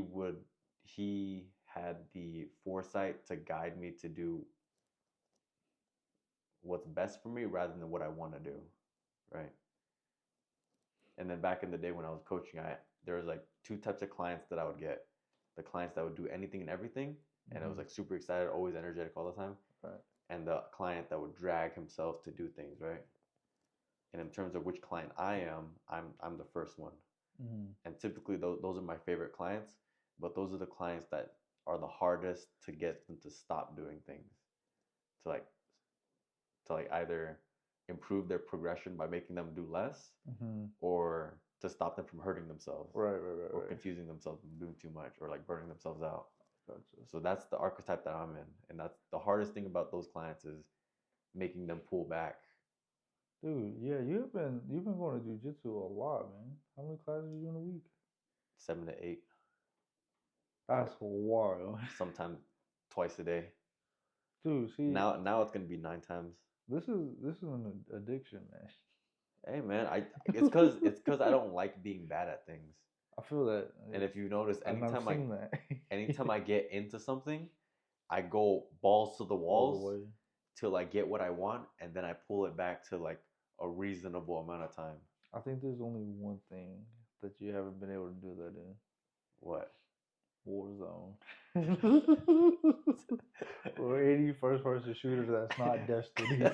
had the foresight to guide me to do what's best for me rather than what I want to do, right? And then back in the day when I was coaching, there was like two types of clients that I would get. The clients that would do anything and everything, and I was like super excited, always energetic all the time. Right. And the client that would drag himself to do things, right? And in terms of which client I am, I'm the first one. And typically those are my favorite clients, but those are the clients that are the hardest to get them to stop doing things, to like either improve their progression by making them do less, or to stop them from hurting themselves, Right. or confusing themselves and doing too much, or like burning themselves out. Gotcha. So that's the archetype that I'm in, and that's the hardest thing about those clients is making them pull back. Dude, yeah, you've been going to jiu-jitsu a lot, man. How many classes you do in a week? 7 to 8. That's wild. Sometimes twice a day. Dude, see, now it's gonna be 9 times. This is an addiction, man. Hey man, it's cause I don't like being bad at things. I feel that. And if you notice, anytime that. I get into something, I go balls to the walls till I get what I want, and then I pull it back to like a reasonable amount of time. I think there's only one thing that you haven't been able to do that in. What? Warzone. Or any first-person shooter that's not Destiny.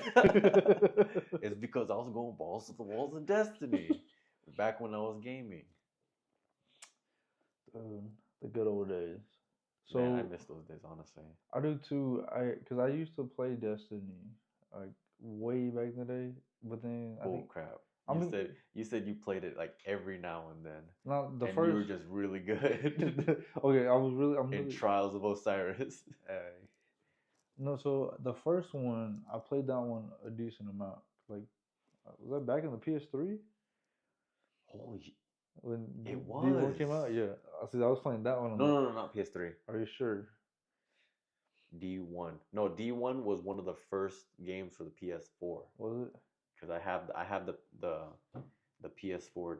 It's because I was going balls to the walls in Destiny back when I was gaming. The good old days. So man, I miss those days, honestly. I do too. Because I used to play Destiny like way back in the day, but then I think crap. you said you played it like every now and then. Not the and first. You were just really good. Okay, I'm really Trials of Osiris. No, so the first one I played that one a decent amount. Like, was that back in the PS3? Holy. When it was. D1 came out, yeah. I was playing that one. No, not PS3. Are you sure? D1. No, D1 was one of the first games for the PS4. Was it? Because I have the PS4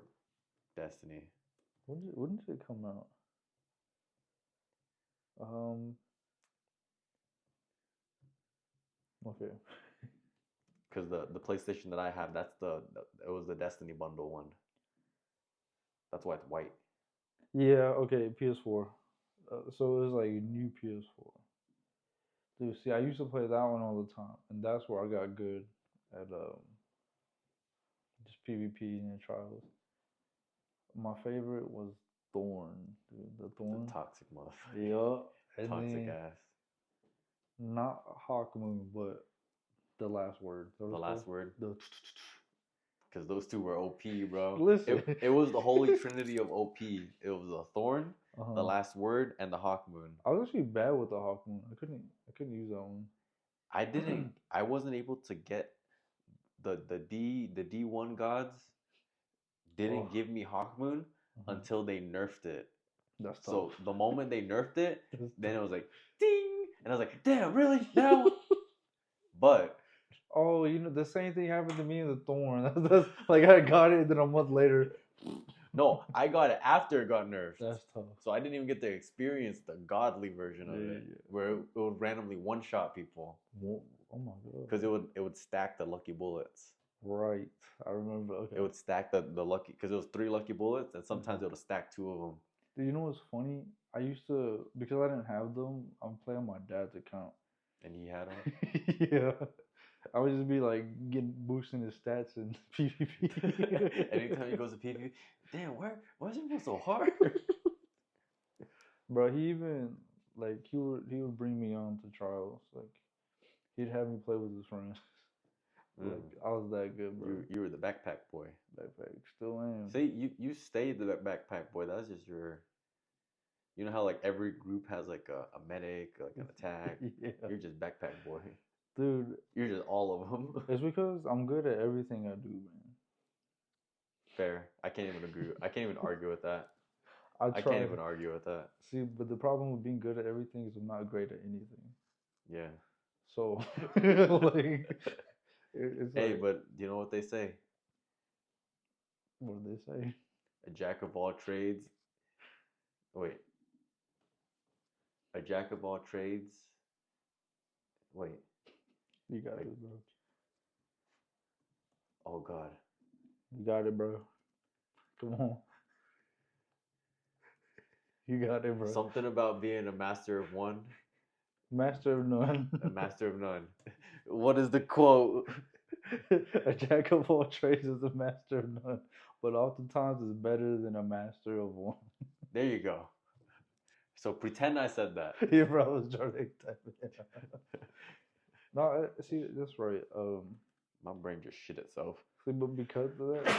Destiny. When did it come out? Okay. Because the PlayStation that I have, it was the Destiny bundle one. That's why it's white. Yeah, okay, PS4. So it was like a new PS4. Dude, see, I used to play that one all the time, and that's where I got good at just PvP and trials. My favorite was Thorn, dude. The Thorn. The toxic motherfucker. Yeah. Toxic ass. Not Hawk Moon, but the last word. The last word? Because those two were OP, bro. Listen. It was the holy trinity of OP. It was the Thorn, the last word, and the Hawk Moon. I was actually bad with the Hawk Moon. I couldn't use that one. I wasn't able to get the D1 gods didn't give me Hawk Moon until they nerfed it. That's tough. So the moment they nerfed it, then it was like ding, and I was like, damn, really now? But oh, the same thing happened to me in the Thorn. That's like I got it, and then a month later. No, I got it after it got nerfed. That's tough. So I didn't even get to experience the godly version of it, where it would randomly one-shot people. Oh my god! Because it would stack the lucky bullets. Right, I remember. Okay. It would stack the lucky, because it was 3 lucky bullets, and sometimes it would stack 2 of them. Dude, you know what's funny? I used to, because I didn't have them, I'm playing on my dad's account. And he had them? Yeah. I would just be like boosting his stats in PvP. Anytime he goes to PvP, damn, why is it so hard? Bro, he even like he would bring me on to trials. Like he'd have me play with his friends. Like I was that good, bro. You were the backpack boy. Backpack, still am. See, you stayed the backpack boy. That's just your. You know how like every group has like a medic, like an attack. Yeah. You're just backpack boy. Dude, You're just all of them. it's because I'm good at everything I do, man. Fair. I can't even agree. I can't even argue with that. I I try. can't even argue with that. See, but the problem with being good at everything is I'm not great at anything. Yeah. So, like, it's Hey, like, but you know what they say? what do they say? A jack of all trades. Wait. A jack of all trades. Wait. You got it, bro. Oh God. You got it, bro. Come on. You got it, bro. Something about being a master of one, Master of none. a master of none. What is the quote? A jack of all trades is a master of none, but oftentimes it's better than a master of one. There you go. So pretend I said that. Yeah, bro, I was trying to type it. No, see, that's right. My brain just shit itself. See, but because of that,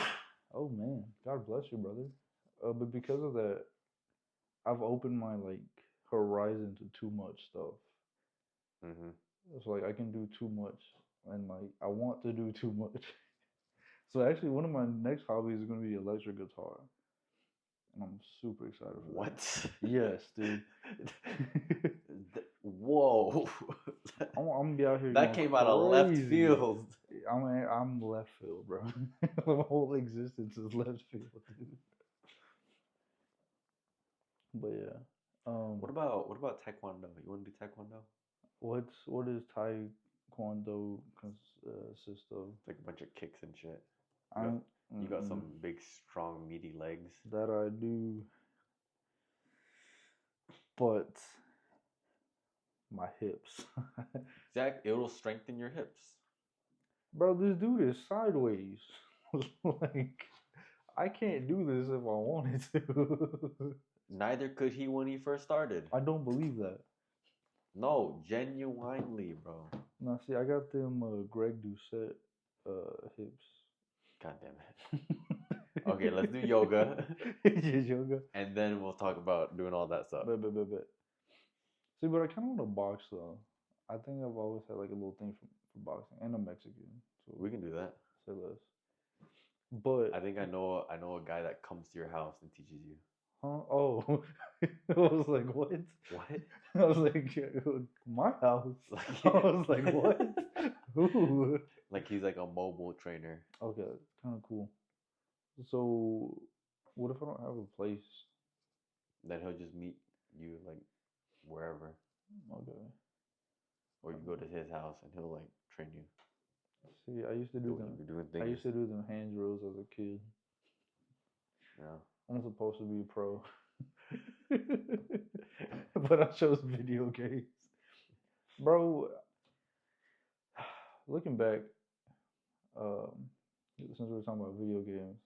oh man, God bless you, brother. But because of that, I've opened my like horizon to too much stuff. Mm-hmm. It's like I can do too much, and like I want to do too much. So actually, one of my next hobbies is going to be electric guitar, and I'm super excited for that. What? Yes, dude. Whoa. I'm gonna be out here. That going came out of left crazy. field. I'm left field, bro. My whole existence is left field, dude. But yeah. What about taekwondo? You want to do taekwondo? What is taekwondo consist of? It's like a bunch of kicks and shit. You got some big, strong, meaty legs. That I do, but my hips. Zach, it'll strengthen your hips. Bro, this dude is sideways. Like, I can't do this if I wanted to. Neither could he when he first started. I don't believe that. No, genuinely, bro. Now, see, I got them Greg Doucette hips. God damn it. Okay, let's do yoga. Yoga. And then we'll talk about doing all that stuff. Bet. See, but I kind of want to box, though. I think I've always had, like, a little thing for boxing. And I'm Mexican. So We can do that. say less. But... I think I know a guy that comes to your house and teaches you. Huh? Oh. I was like, what? What? I was like, my house. I was like, what? Who? Like he's like a mobile trainer. Okay, kind of cool. So, what if I don't have a place? Then he'll just meet you like wherever. Okay. Or you go to his house and he'll like train you. See, I used to do them. Doing things. I used to do them hand drills as a kid. Yeah. I'm supposed to be a pro. But I chose video games. Bro, looking back, since we were talking about video games,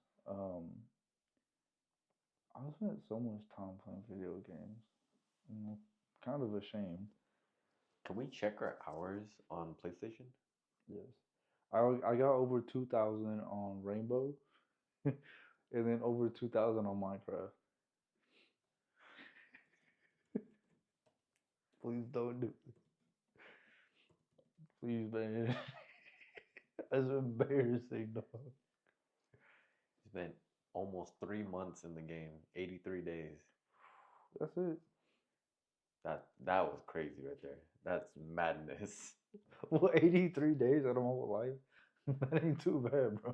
I spent so much time playing video games. Kind of ashamed. Can we check our hours on PlayStation? Yes. I got over 2,000 on Rainbow, and then over 2,000 on Minecraft. Please don't do it. Please, man. That's embarrassing, dog. Spent almost 3 months in the game, 83 days. That's it. That was crazy right there. That's madness. Well, 83 days out of my whole life? That ain't too bad, bro.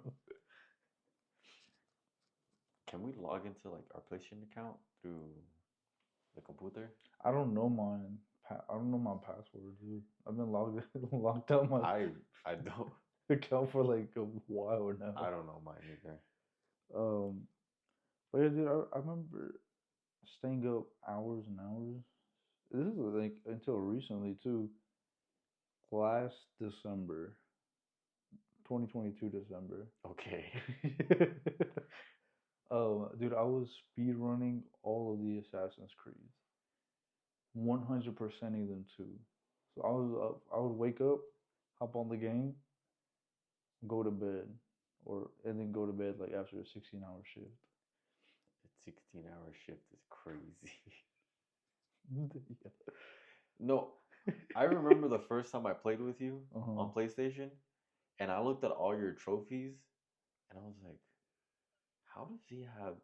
Can we log into like our PlayStation account through the computer? I don't know mine. I don't know my password, dude. I've been locked out my I don't. account for like a while now. I don't know mine either. But yeah, dude, I remember staying up hours and hours. This is like until recently too. Last December, 2022 December. Okay. Dude, I was speed running all of the Assassin's Creeds. 100%ing them too. So I was up. I would wake up, hop on the game, go to bed, and then go to bed like after a 16-hour shift. A 16-hour shift is crazy. Yeah. No, I remember the first time I played with you on PlayStation, and I looked at all your trophies, and I was like, how does he have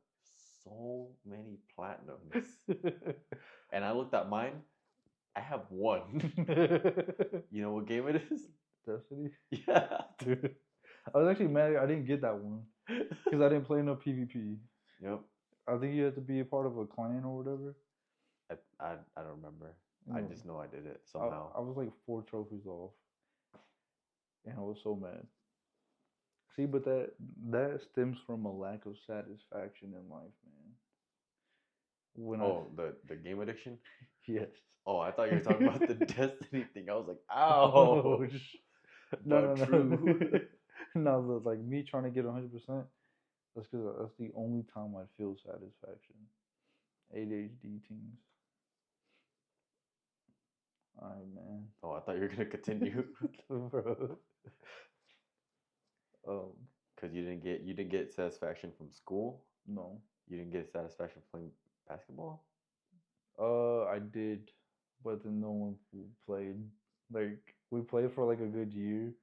so many platinums? And I looked at mine. I have one. You know what game it is? Destiny? Yeah. Dude. I was actually mad I didn't get that one. Because I didn't play enough PvP. Yep. I think you had to be a part of a clan or whatever. I don't remember. I just know I did it somehow. I was like 4 trophies off. And I was so mad. See, but that stems from a lack of satisfaction in life, man. The game addiction? Yes. Oh, I thought you were talking about the Destiny thing. I was like, ouch. No. No, like me trying to get 100%. That's because that's the only time I feel satisfaction. ADHD teens. Alright, man. Oh, I thought you were gonna continue. Bro. Because you didn't get satisfaction from school? No. You didn't get satisfaction playing basketball? I did, but then no one played. Like we played for like a good year,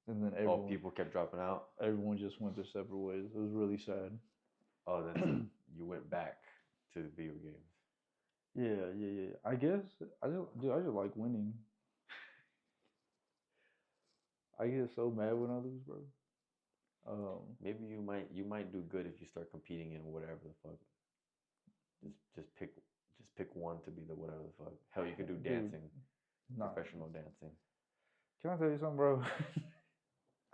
and then people kept dropping out. Everyone just went their separate ways. It was really sad. Oh, then you went back to the video games. Yeah. I guess I just like winning. I get so mad when I lose, bro. Maybe you might do good if you start competing in whatever the fuck. Just pick one to be the whatever the fuck. Hell, you could do dancing, professional dancing. Can I tell you something, bro?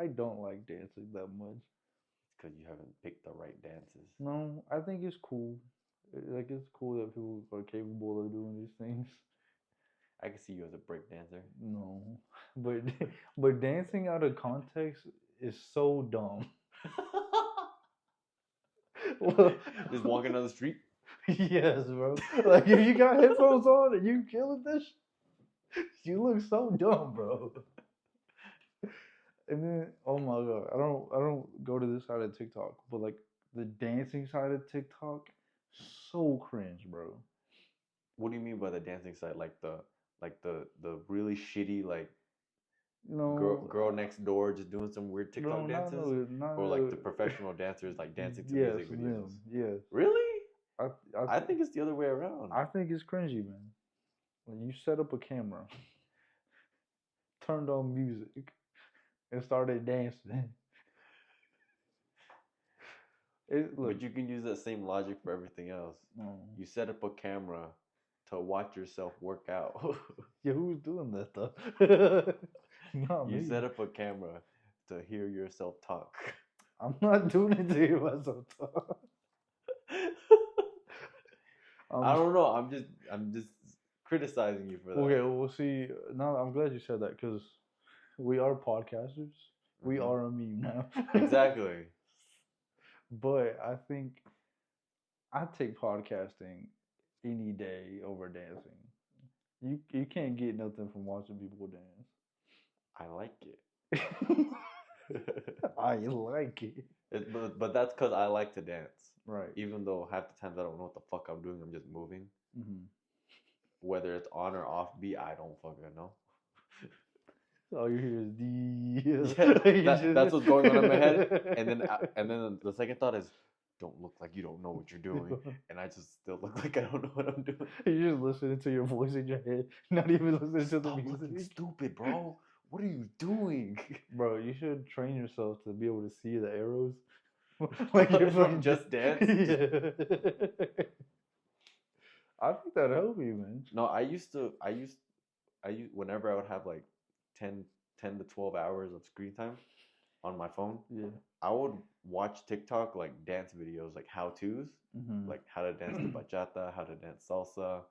I don't like dancing that much. It's because you haven't picked the right dances. No, I think it's cool. Like it's cool that people are capable of doing these things. I can see you as a break dancer. No, but dancing out of context is so dumb. Just walking down the street. Yes, bro. Like if you got headphones on and you killing this, you look so dumb, bro. And then, oh my god, I don't go to this side of TikTok, but like the dancing side of TikTok, so cringe, bro. What do you mean by the dancing side? Like the really shitty girl next door just doing some weird TikTok dances, or like the professional dancers like dancing to music videos. Yes. Really? I think it's the other way around. I think it's cringy, man. When you set up a camera, turned on music, and started dancing. But you can use that same logic for everything else. You set up a camera to watch yourself work out. Yeah, who's doing that though? Not you me. set up a camera to hear yourself talk. I'm not doing it to hear myself talk. I don't know. I'm just criticizing you for that. Okay, well, see, now I'm glad you said that because we are podcasters. We are a meme now. Exactly. But I think I take podcasting any day over dancing. You can't get nothing from watching people dance. I like it. I like it. But that's because I like to dance. Right. Even though half the times I don't know what the fuck I'm doing, I'm just moving. Mm-hmm. Whether it's on or off beat, I don't fucking know. All you hear is that's what's going on in my head. And then the second thought is, don't look like you don't know what you're doing. And I just still look like I don't know what I'm doing. You're just listening to your voice in your head, not even listening to the music. Looking stupid, bro. What are you doing? Bro, you should train yourself to be able to see the arrows. Like you're from Just Dance? Yeah. I think that'd help you, man. No, I used whenever I would have like 10 to 12 hours of screen time on my phone, I would watch TikTok like dance videos, like how-tos, like how to dance the bachata, how to dance salsa.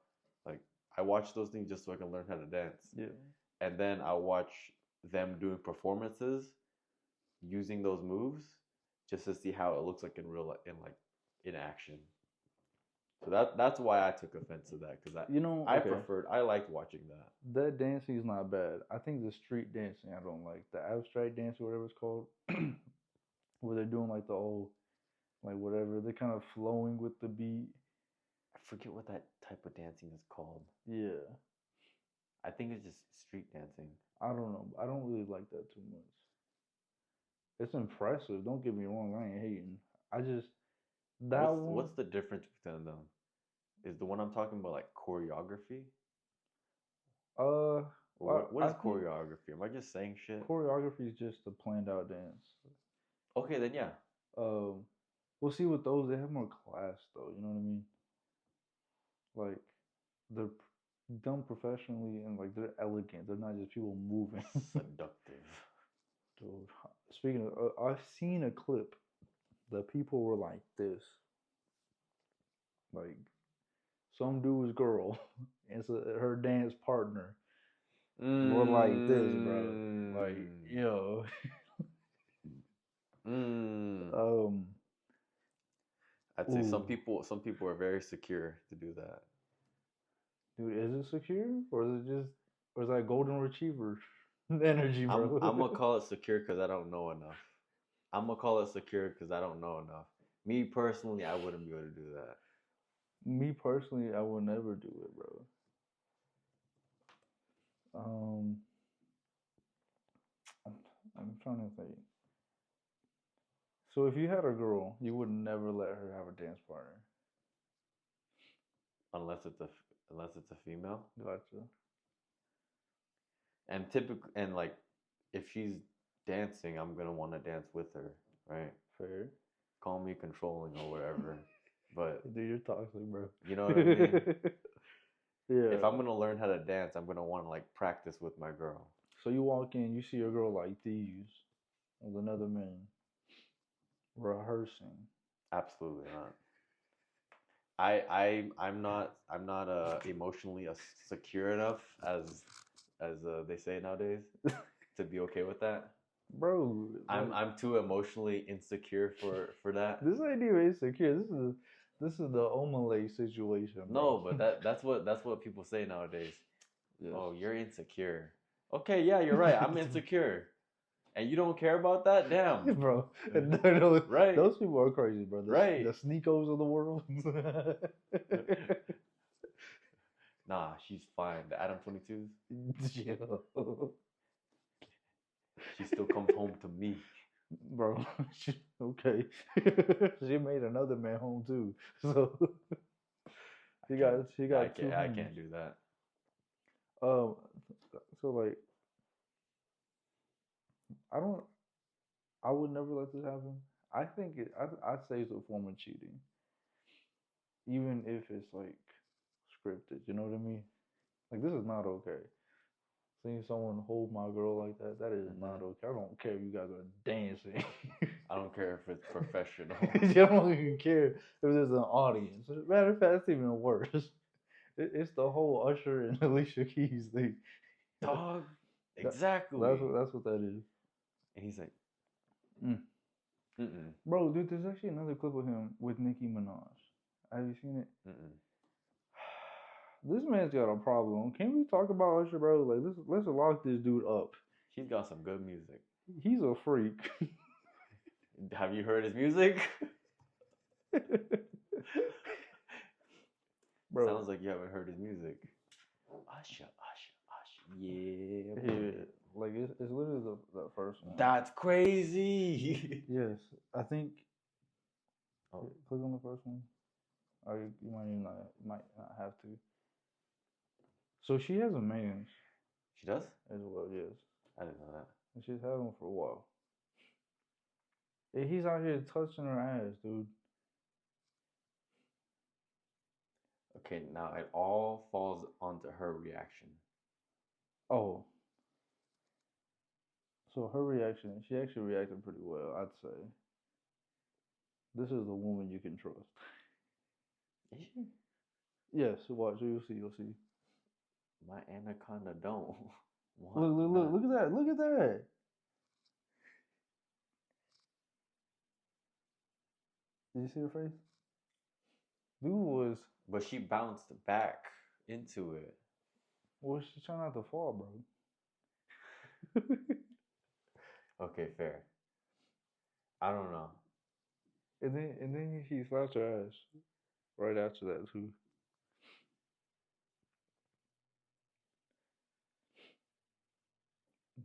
Like I watch those things just so I can learn how to dance. Yeah. And then I watch them doing performances using those moves just to see how it looks like in action. So that's why I took offense to that, because I liked watching that. That dancing is not bad. I think the street dancing I don't like. The abstract dance or whatever it's called, where they're doing like the old, like whatever, they're kind of flowing with the beat. I forget what that type of dancing is called. Yeah. I think it's just street dancing. I don't know. I don't really like that too much. It's impressive. Don't get me wrong. I ain't hating. I just What's the difference between them? Is the one I'm talking about like choreography? Or what is choreography? Am I just saying shit? Choreography is just a planned out dance. Okay, then yeah. We'll see with those. They have more class though. You know what I mean? Like they're done professionally and like they're elegant. They're not just people moving. Seductive. Dude, speaking of, I've seen a clip that people were like this. Like some dude's girl and so her dance partner were like this, bro. Like, yo. I'd say some people are very secure to do that. Dude, is it secure? Or is that golden retriever energy, bro? I'm gonna call it secure because I don't know enough. Me personally, I wouldn't be able to do that. Me personally, I would never do it, bro. I'm trying to think. So if you had a girl, you would never let her have a dance partner. Unless it's a female. Gotcha. And like if she's dancing, I'm gonna want to dance with her, right? Fair. Call me controlling or whatever, but dude, you're toxic, bro. You know what I mean? Yeah. If I'm gonna learn how to dance, I'm gonna want to like practice with my girl. So you walk in, you see a girl like these with another man rehearsing. Absolutely not. I'm not emotionally secure enough as they say nowadays to be okay with that. Bro, I'm too emotionally insecure for that. This ain't even insecure. This is the Omah situation. Bro. No, but that's what people say nowadays. Yes. Oh, you're insecure. Okay, yeah, you're right. I'm insecure. And you don't care about that? Damn. Bro. Right. Those people are crazy, bro. Right. The sneakos of the world. Nah, she's fine. The Adam 22s. Yeah. She still comes home to me. Bro, okay. She made another man home too. So she got two I homes. can't do that. So like I would never let this happen. I think I'd say it's a form of cheating. Even if it's like scripted, you know what I mean? Like this is not okay. Seeing someone hold my girl like that is not okay. I don't care if you guys are dancing. I don't care if it's professional. You don't even care if there's an audience. Matter of fact, it's even worse. It's the whole Usher and Alicia Keys thing. Dog, exactly. That's what that is. And he's like, Bro, dude, there's actually another clip of him with Nicki Minaj. Have you seen it? This man's got a problem. Can we talk about Usher, bro? Like, let's lock this dude up. He's got some good music. He's a freak. Have you heard his music? Bro. Sounds like you haven't heard his music. Usher. Yeah. Like, it's literally the first one. That's crazy. Yes. I think... Oh, click on the first one. Or you might not have to. So she has a man. She does? As well, yes. I didn't know that. And she's had him for a while. And he's out here touching her ass, dude. Okay, now it all falls onto her reaction. Oh. So her reaction, she actually reacted pretty well, I'd say. This is a woman you can trust. Is she? Yes, watch, you'll see. My anaconda don't. Look at that. Look at that. Did you see her face? Dude was... But she bounced back into it. Well, she's trying not to fall, bro. Okay, fair. I don't know. And then he slapped her ass right after that too.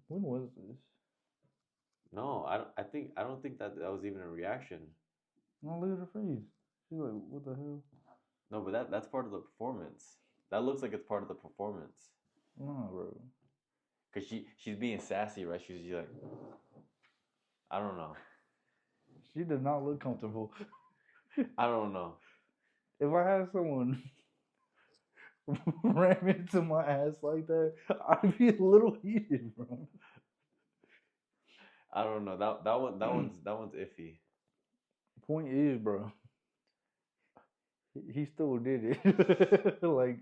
When was this? No, I don't think that was even a reaction. No, look at her face. She's like, what the hell? No, but that's part of the performance. That looks like it's part of the performance. Nah, bro. Cause she's being sassy, right? She's like, I don't know. She did not look comfortable. I don't know. If I had someone ram into my ass like that, I'd be a little heated, bro. I don't know. That one's iffy. Point is, bro, he still did it. Like,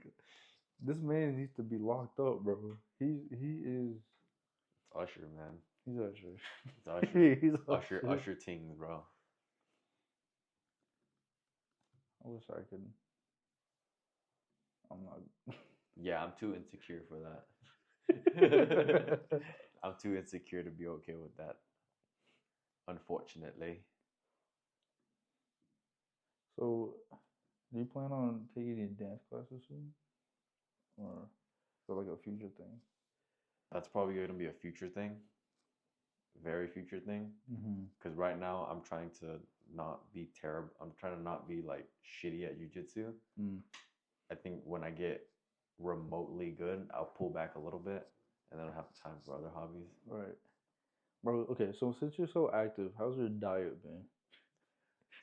this man needs to be locked up, bro. He is. Usher, man. He's Usher. It's Usher. He's Usher. Usher ting, bro. I wish I could. I'm not. Yeah, I'm too insecure for that. I'm too insecure to be okay with that. Unfortunately. So, do you plan on taking any dance classes soon? Or is it like a future thing? That's probably going to be a future thing. Very future thing. Because right now I'm trying to not be terrible. I'm trying to not be like shitty at jiu-jitsu. I think when I get remotely good, I'll pull back a little bit and then I'll have time for other hobbies. Right. Bro, okay, so since you're so active, how's your diet been?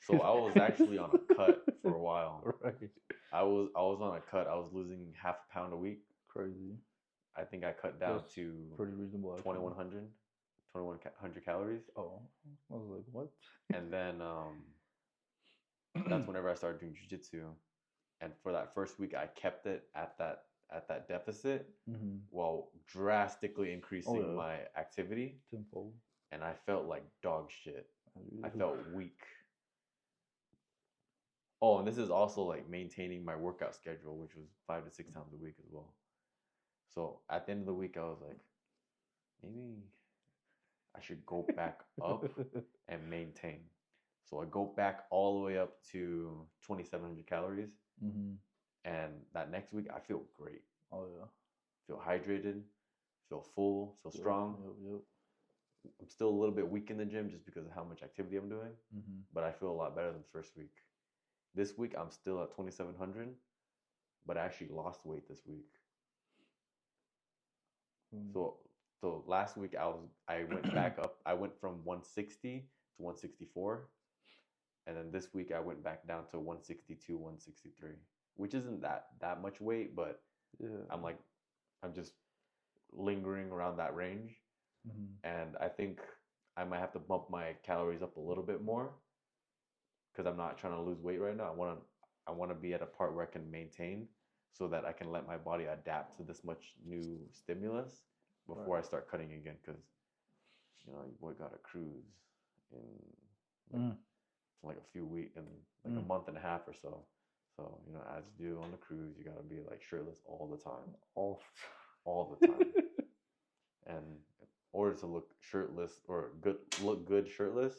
So I was actually on a cut for a while. Right. I was on a cut. I was losing half a pound a week. Crazy. I think I cut down That's to pretty reasonable. 2100 calories. Oh, I was like, what? And then that's whenever I started doing jiu-jitsu. And for that first week, I kept it at that deficit while drastically increasing my activity. Tenfold. And I felt like dog shit. I felt weak. Oh, and this is also like maintaining my workout schedule, which was 5 to 6 times a week as well. So at the end of the week, I was like, maybe I should go back up and maintain. So I go back all the way up to 2,700 calories. And that next week, I feel great. Oh, yeah. Feel hydrated, feel full, feel strong. Yep. I'm still a little bit weak in the gym just because of how much activity I'm doing. But I feel a lot better than the first week. This week, I'm still at 2,700, but I actually lost weight this week. So last week I went back up. I went from 160 to 164, and then this week I went back down to 162, 163, which isn't that much weight, but I'm just lingering around that range, and I think I might have to bump my calories up a little bit more because I'm not trying to lose weight right now. I want to be at a part where I can maintain, so that I can let my body adapt to this much new stimulus before I start cutting again. Because, you know, your boy got a cruise in like a few weeks, in like a month and a half or so. So, you know, as you do on the cruise, you got to be like shirtless all the time. All the time. And in order to look shirtless or look good shirtless,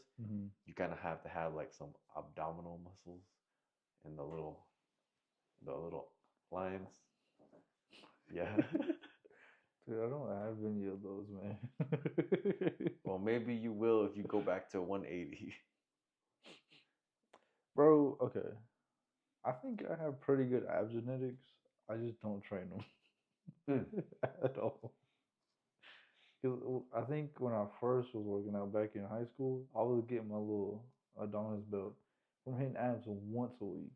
you kind of have to have like some abdominal muscles in the little lines. Yeah. Dude, I don't have any of those, man. Well, maybe you will if you go back to 180. Bro, okay. I think I have pretty good ab genetics. I just don't train them at all. Because I think when I first was working out back in high school, I was getting my little Adonis belt from hitting abs once a week.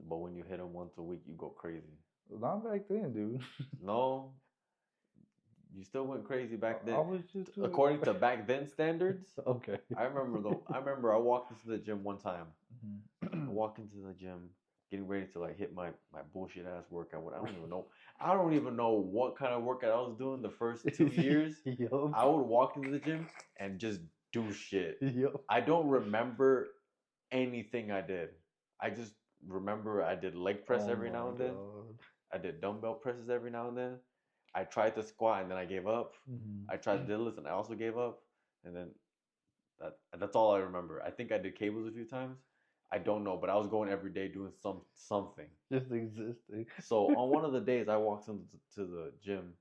But when you hit them once a week, you go crazy. Not back then, dude. No. You still went crazy back then. I was just according to back then standards. Okay. I remember I walked into the gym one time. I walked into the gym getting ready to like hit my bullshit ass workout. I don't even know what kind of workout I was doing the first 2 years. Yep. I would walk into the gym and just do shit. Yep. I don't remember anything I did. I just remember I did leg press every now and then. I did dumbbell presses every now and then. I tried to squat and then I gave up. I tried deadlifts and I also gave up. And then that's all I remember. I think I did cables a few times. I don't know, but I was going every day doing something. Just existing. So on one of the days I walked into the gym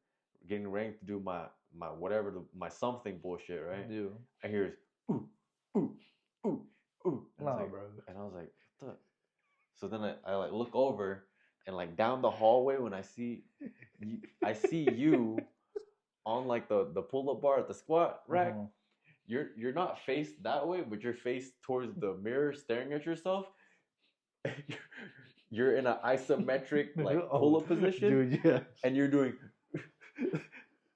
getting ready to do whatever my something bullshit, right? Yeah. I hear this, ooh, ooh, ooh, ooh. And Nah, like, bro. And I was like, what the? So then I like look over and like down the hallway when I see you on like the pull-up bar at the squat rack. You're not faced that way, but you're faced towards the mirror staring at yourself. You're in an isometric like pull-up position, dude, yeah. and you're doing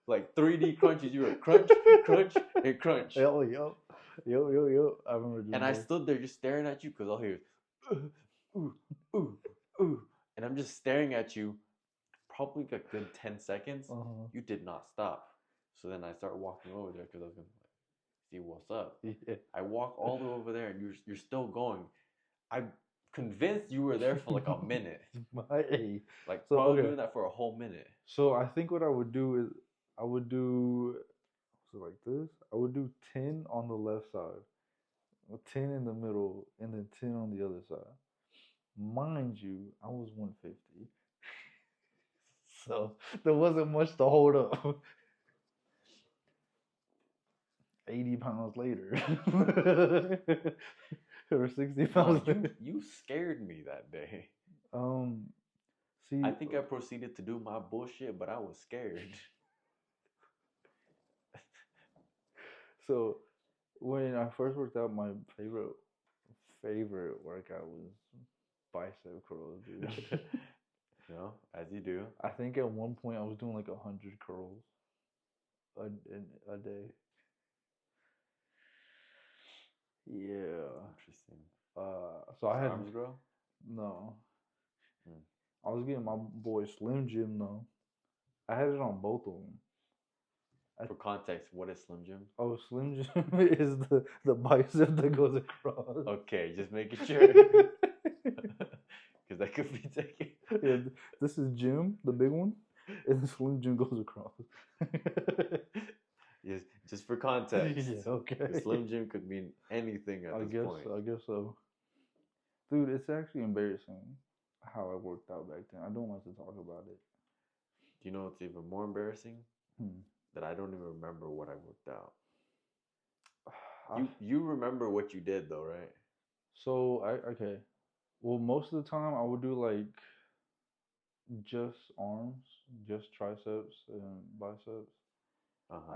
like 3D crunches. You were crunch, crunch, and crunch. Yo. I remember doing And I stood there just staring at you because all here, ooh, ooh, ooh, and I'm just staring at you, probably a good 10 seconds. You did not stop. So then I start walking over there because I was gonna see what's up. Yeah. I walk all the way over there, and you're still going. I'm convinced you were there for like a minute. Like so, probably doing that for a whole minute. So I think what I would do is I would do like this. I would do 10 on the left side, 10 in the middle, and then 10 on the other side. Mind you, I was 150. So there wasn't much to hold up. 80 pounds later. Or 60 pounds later. You scared me that day. See, I think I proceeded to do my bullshit, but I was scared. So when I first worked out, my favorite workout was bicep curls, dude. You know, as you do. I think at one point I was doing like 100 curls a day. Yeah. Interesting. So I had arms grow? No. I was getting my boy Slim Jim though. I had it on both of them. For context, what is Slim Jim? Oh, Slim Jim is the bicep that goes across. Okay, just making sure. Because that could be taken. Yeah, this is Jim, the big one, and Slim Jim goes across. Yes, just for context. Yeah, okay. Slim Jim could mean anything at this point. I guess so. Dude, it's actually embarrassing how I worked out back then. I don't like to talk about it. Do you know what's even more embarrassing? That I don't even remember what I worked out. You remember what you did though, right? So okay. Well, most of the time I would do like just arms, just triceps and biceps.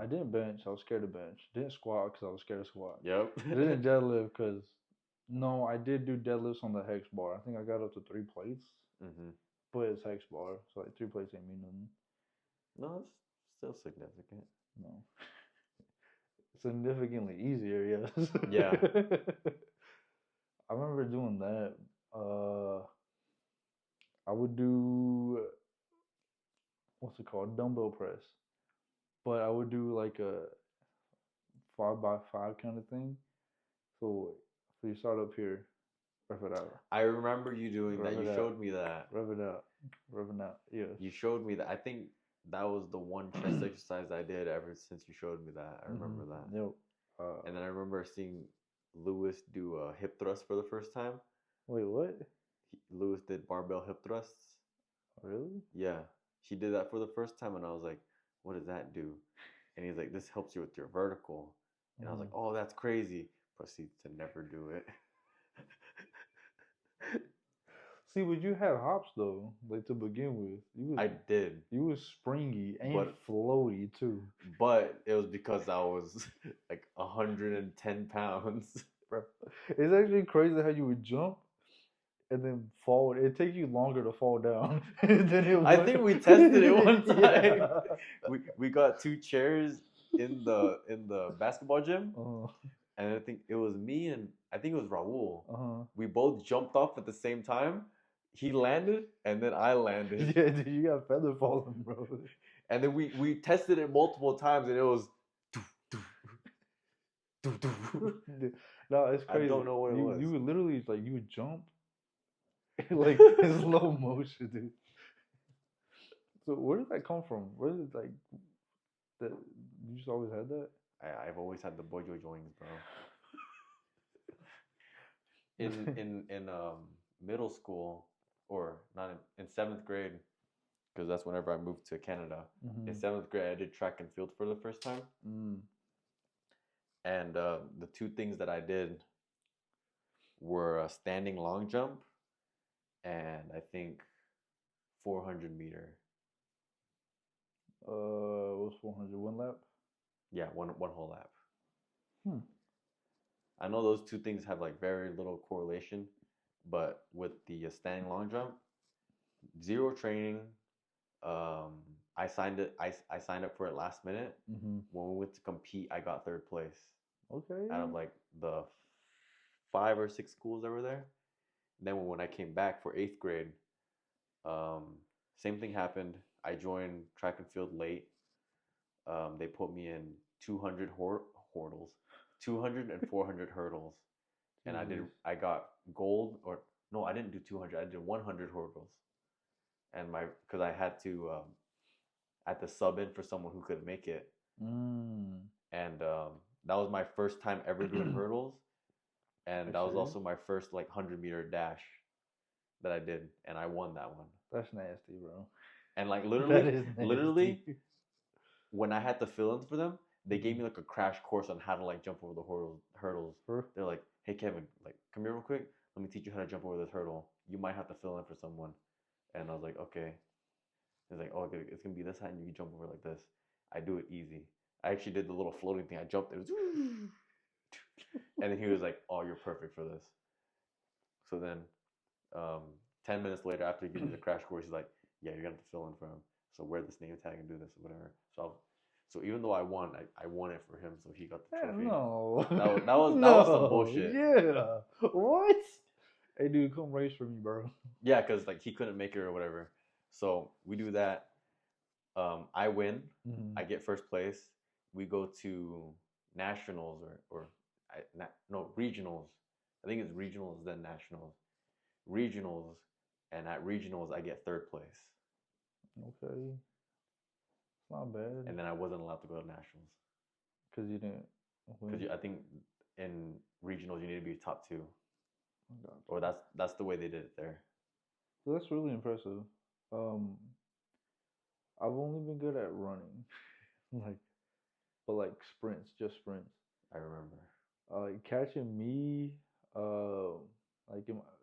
I didn't bench. I was scared to bench. Didn't squat because I was scared to squat. Yep. Didn't deadlift because no, I did do deadlifts on the hex bar. I think I got up to 3 plates. But it's hex bar, so like 3 plates ain't mean nothing. No, it's still significant. No. Significantly easier, yes. Yeah. I remember doing that. I would do what's it called? Dumbbell press. But I would do like a 5x5 kind of thing. So you start up here, rough it out. I remember you doing that. You showed me that. Rub it out. Yes. You showed me that. I think that was the one chest exercise I did ever since you showed me that. I remember that. Yep. And then I remember seeing Lewis do a hip thrust for the first time. Wait, what? Lewis did barbell hip thrusts. Really? Yeah. He did that for the first time, and I was like, what does that do? And he's like, this helps you with your vertical. And I was like, oh, that's crazy. Proceeds to never do it. See, but you had hops though, like to begin with. I did. You was springy and floaty too. But it was because I was like 110 pounds. Bro, it's actually crazy how you would jump and then fall. It takes you longer to fall down than it would. I think we tested it one time. Yeah. We got 2 chairs in the basketball gym. And I think it was me and I think it was Raul. We both jumped off at the same time. He landed and then I landed. Yeah, dude, you got feather falling, bro. And then we tested it multiple times and it was. No, it's crazy. I don't know what it was. You would literally like you would jump like in slow motion, dude. So where did that come from? Where did like that? You just always had that? I've always had the bojo joints, bro. In middle school, or not in 7th grade, because that's whenever I moved to Canada. In 7th grade, I did track and field for the first time. And the 2 things that I did were a standing long jump and I think 400 meter. What's 400? 1 lap? Yeah, one whole lap. I know those 2 things have like very little correlation, but with the standing long jump, 0 training. I signed up for it last minute. When we went to compete, I got 3rd place. Okay. Out of like the 5 or 6 schools that were there. Then when I came back for 8th grade, same thing happened. I joined track and field late. They put me in 200 hurdles, 200 and 400 hurdles, and I got gold. Or no, I didn't do 200. I did 100 hurdles, and because I had to sub in for someone who couldn't make it, and that was my first time ever doing hurdles, and that was also my first like 100-meter dash that I did, and I won that one. That's nasty, bro. And like literally, when I had to fill in for them, they gave me like a crash course on how to like jump over the hurdles. They're like, "Hey Kevin, like come here real quick. Let me teach you how to jump over this hurdle. You might have to fill in for someone." And I was like, "Okay." He's like, "Oh, it's gonna be this height, and you can jump over like this." I do it easy. I actually did the little floating thing. I jumped. It was, and then he was like, "Oh, you're perfect for this." So then, 10 minutes later, after he gave me the crash course, he's like, "Yeah, you're gonna have to fill in for him. So wear this name tag and do this or whatever." So even though I won, I won it for him, so he got the trophy. No, that was some bullshit. Yeah, what? Hey, dude, come race for me, bro. Yeah, because like he couldn't make it or whatever. So we do that. I win. I get 1st place. We go to nationals no, regionals. I think it's regionals then nationals. Regionals, and at regionals I get 3rd place. Okay, it's not bad. And then I wasn't allowed to go to nationals because you didn't. Because I think in regionals you need to be top 2, or that's the way they did it there. So that's really impressive. I've only been good at running, but sprints, just sprints. I remember. Catching me,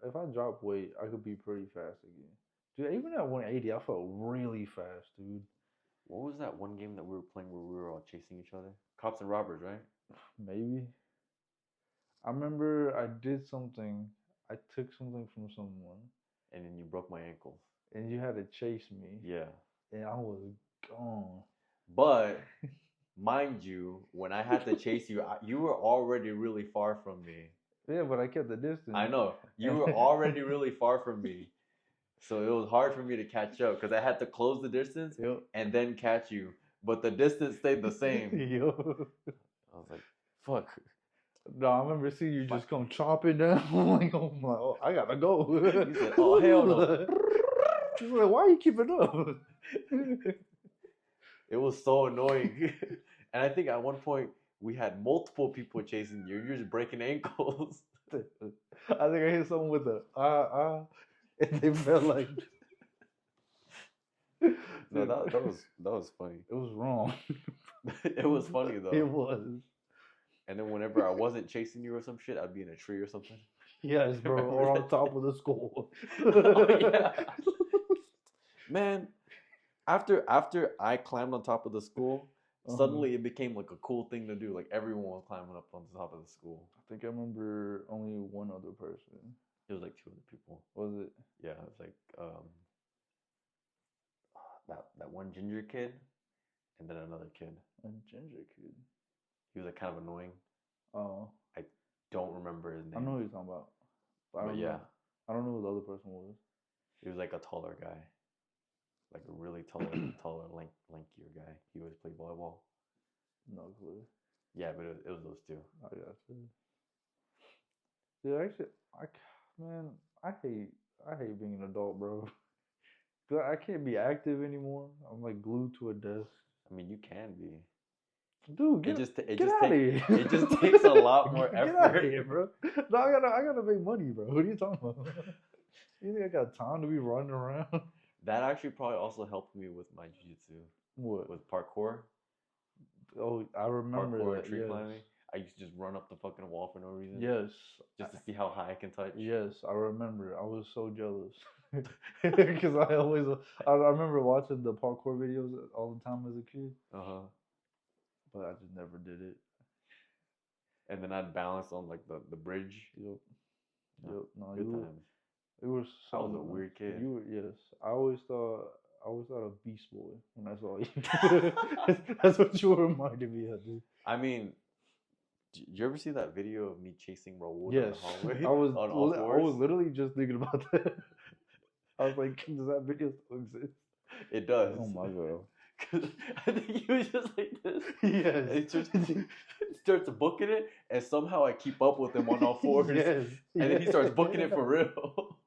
if I drop weight, I could be pretty fast again. Dude, even at 180, I felt really fast, dude. What was that one game that we were playing where we were all chasing each other? Cops and robbers, right? Maybe. I remember I did something. I took something from someone. And then you broke my ankles. And you had to chase me. Yeah. And I was gone. But, mind you, when I had to chase you, you were already really far from me. Yeah, but I kept the distance. I know. You were already really far from me. So it was hard for me to catch up because I had to close the distance and then catch you. But the distance stayed the same. I was like, fuck. No, I remember seeing you just come chopping down. I'm like, oh, I gotta go. He said, oh, hell no. He's like, why are you keeping up? It was so annoying. And I think at one point we had multiple people chasing you. You're just breaking ankles. I think I hit someone with a and they felt like. No, that was funny. It was wrong. It was funny though. It was. And then whenever I wasn't chasing you or some shit, I'd be in a tree or something. Yes, bro, or on top of the school. Oh, yeah. Man, after I climbed on top of the school, suddenly it became like a cool thing to do. Like everyone was climbing up on the top of the school. I think I remember only one other person. It was like 2 other people. Was it? Yeah, it was like that one ginger kid, and then another kid. A ginger kid. He was like kind of annoying. Oh. I don't remember his name. I know who you're talking about. But yeah. I don't know who the other person was. He was like a taller guy. Like a really taller, lankier guy. He always played volleyball. No clue. Yeah, but it was those 2. I got you. Dude, actually, I hate being an adult, bro. Cause I can't be active anymore. I'm like glued to a desk. I mean, you can be. Dude, get out of here. It just takes a lot more effort. Get out of here, bro. No, I gotta make money, bro. What are you talking about? You think I got time to be running around? That actually probably also helped me with my jiu-jitsu. What? With parkour. Oh, I remember Parkour that. and tree Yes. climbing. I used to just run up the fucking wall for no reason. Yes. Just to see how high I can touch. Yes, I remember. I was so jealous because I remember watching the parkour videos all the time as a kid, but I just never did it. And then I'd balance on like the bridge. Yep. No, Good times. It was. I was a weird kid. You were, yes. I always thought of Beast Boy when I saw you. That's what you reminded me of, dude. I mean, did you ever see that video of me chasing Raul Yes, down the hallway? I was on all fours? I was literally just thinking about that. I was like, does that video still exist? It does. Oh my god. Cause I think he was just like this. Yes. And he starts booking it, and somehow I keep up with him on all fours. Yes. And then he starts booking it for real.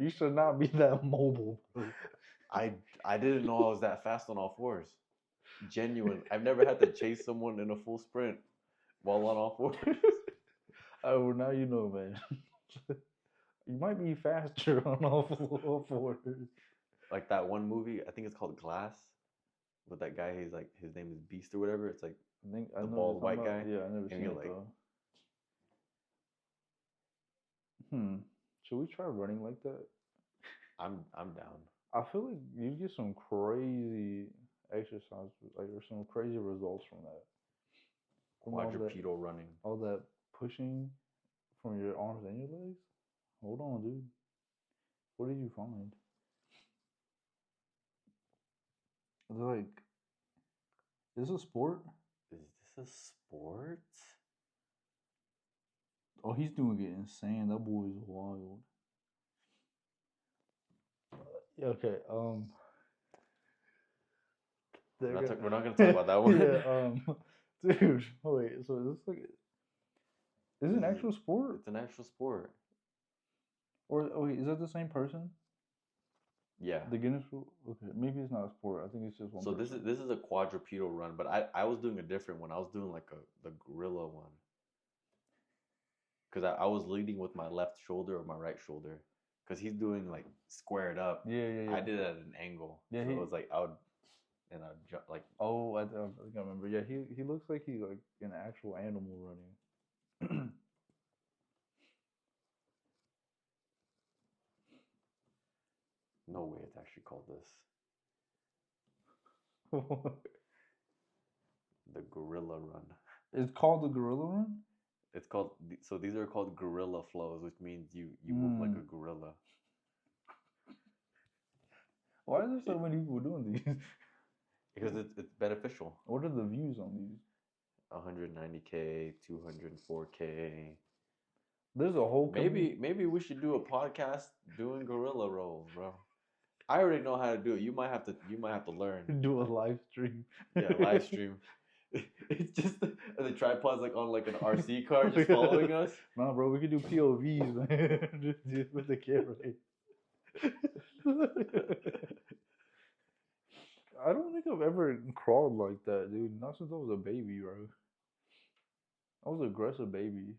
You should not be that mobile, bro. I didn't know I was that fast on all fours. Genuine. I've never had to chase someone in a full sprint while on all fours. Oh, well, now you know, man. You might be faster on all fours. Like that one movie, I think it's called Glass, with that guy. He's like, his name is Beast or whatever. It's like I the know bald white guy. Yeah, I never seen it like, though. Should we try running like that? I'm down. I feel like you get some crazy exercise, like there's some crazy results from that. From Quadrupedal running. All that pushing from your arms and your legs. Hold on, dude. What did you find? Like, is this a sport? Is this a sport? Oh, he's doing it insane. That boy is wild. Okay. We're not gonna talk about that one. Yeah. Dude. Wait. So is this like? Is it an actual sport? It's an actual sport. Or wait, is that the same person? Yeah. The Guinness World. Okay, maybe it's not a sport. I think it's just one. So person. this is a quadrupedal run, but I was doing a different one. I was doing like the gorilla one. Because I was leading with my left shoulder or my right shoulder. Because he's doing like squared up. Yeah. I did it at an angle. Yeah, so it was like I'd jump like. Oh, I think I remember. Yeah, he looks like he's like an actual animal running. No way, it's actually called this. The gorilla run. It's called the gorilla run? It's called, so these are called gorilla flows, which means you move like a gorilla. Why are there so many people doing these? Because it's beneficial. What are the views on these? 190K, 204K. There's a whole maybe we should do a podcast doing gorilla rolls, bro. I already know how to do it. You might have to learn. Do a live stream. Yeah, live stream. It's just the tripod's like on like an RC car just following us. Nah, bro, we could do POVs, man. Just with the camera. I don't think I've ever crawled like that, dude. Not since I was a baby, bro. I was an aggressive baby.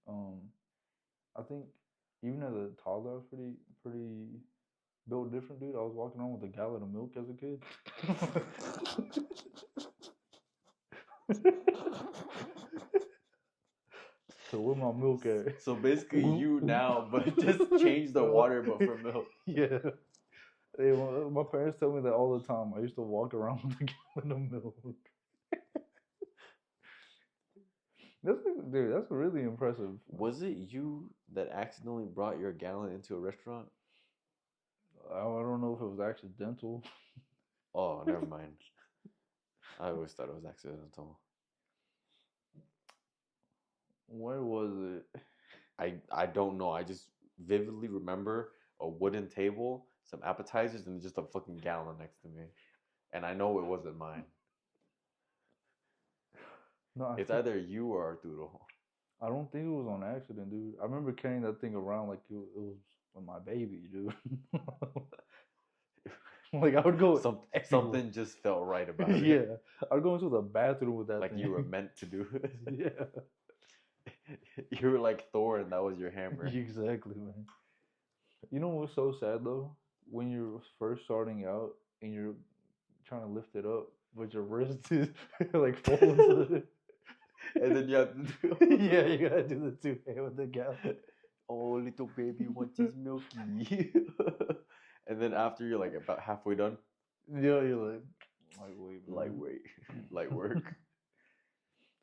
I think even as a toddler, I was pretty built different, dude. I was walking around with a gallon of milk as a kid. So where my milk at? So basically you now, but just change the water but for milk. Yeah. My parents tell me that all the time. I used to walk around with a gallon of milk. That's really impressive. Was it you that accidentally brought your gallon into a restaurant? I don't know if it was accidental. Oh, never mind. I always thought it was accidental. Where was it? I don't know. I just vividly remember a wooden table, some appetizers, and just a fucking gallon next to me. And I know it wasn't mine. No, it's either you or Arturo. I don't think it was on accident, dude. I remember carrying that thing around like it was my baby, dude. Like I would go. Something just felt right about it. Yeah, I'd go into the bathroom with that. Like thing. you were meant to do it. Yeah. You were like Thor, and that was your hammer. Exactly, man. You know what's so sad though? When you're first starting out and you're trying to lift it up, but your wrist is like folds. And then you have to do. Yeah, you gotta do the 2 hand with the gap. Oh, little baby wants his milky. And then after you're like about halfway done, Yeah, you're like lightweight. Man. lightweight, light work.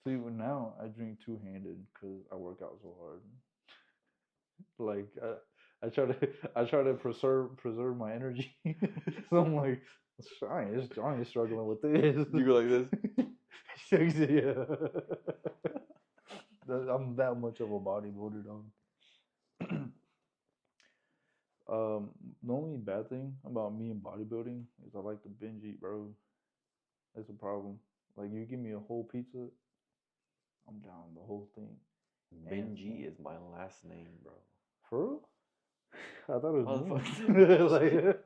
See, well, now I drink 2-handed because I work out so hard. Like I try to preserve my energy. So I'm like, I ain't struggling with this. You go like this. Yeah. I'm that much of a bodybuilder, though. The only bad thing about me and bodybuilding is I like to binge eat, bro. That's a problem. Like, you give me a whole pizza, I'm down the whole thing. Benji is my last name, bro. For real? I thought it was Motherfucker. like,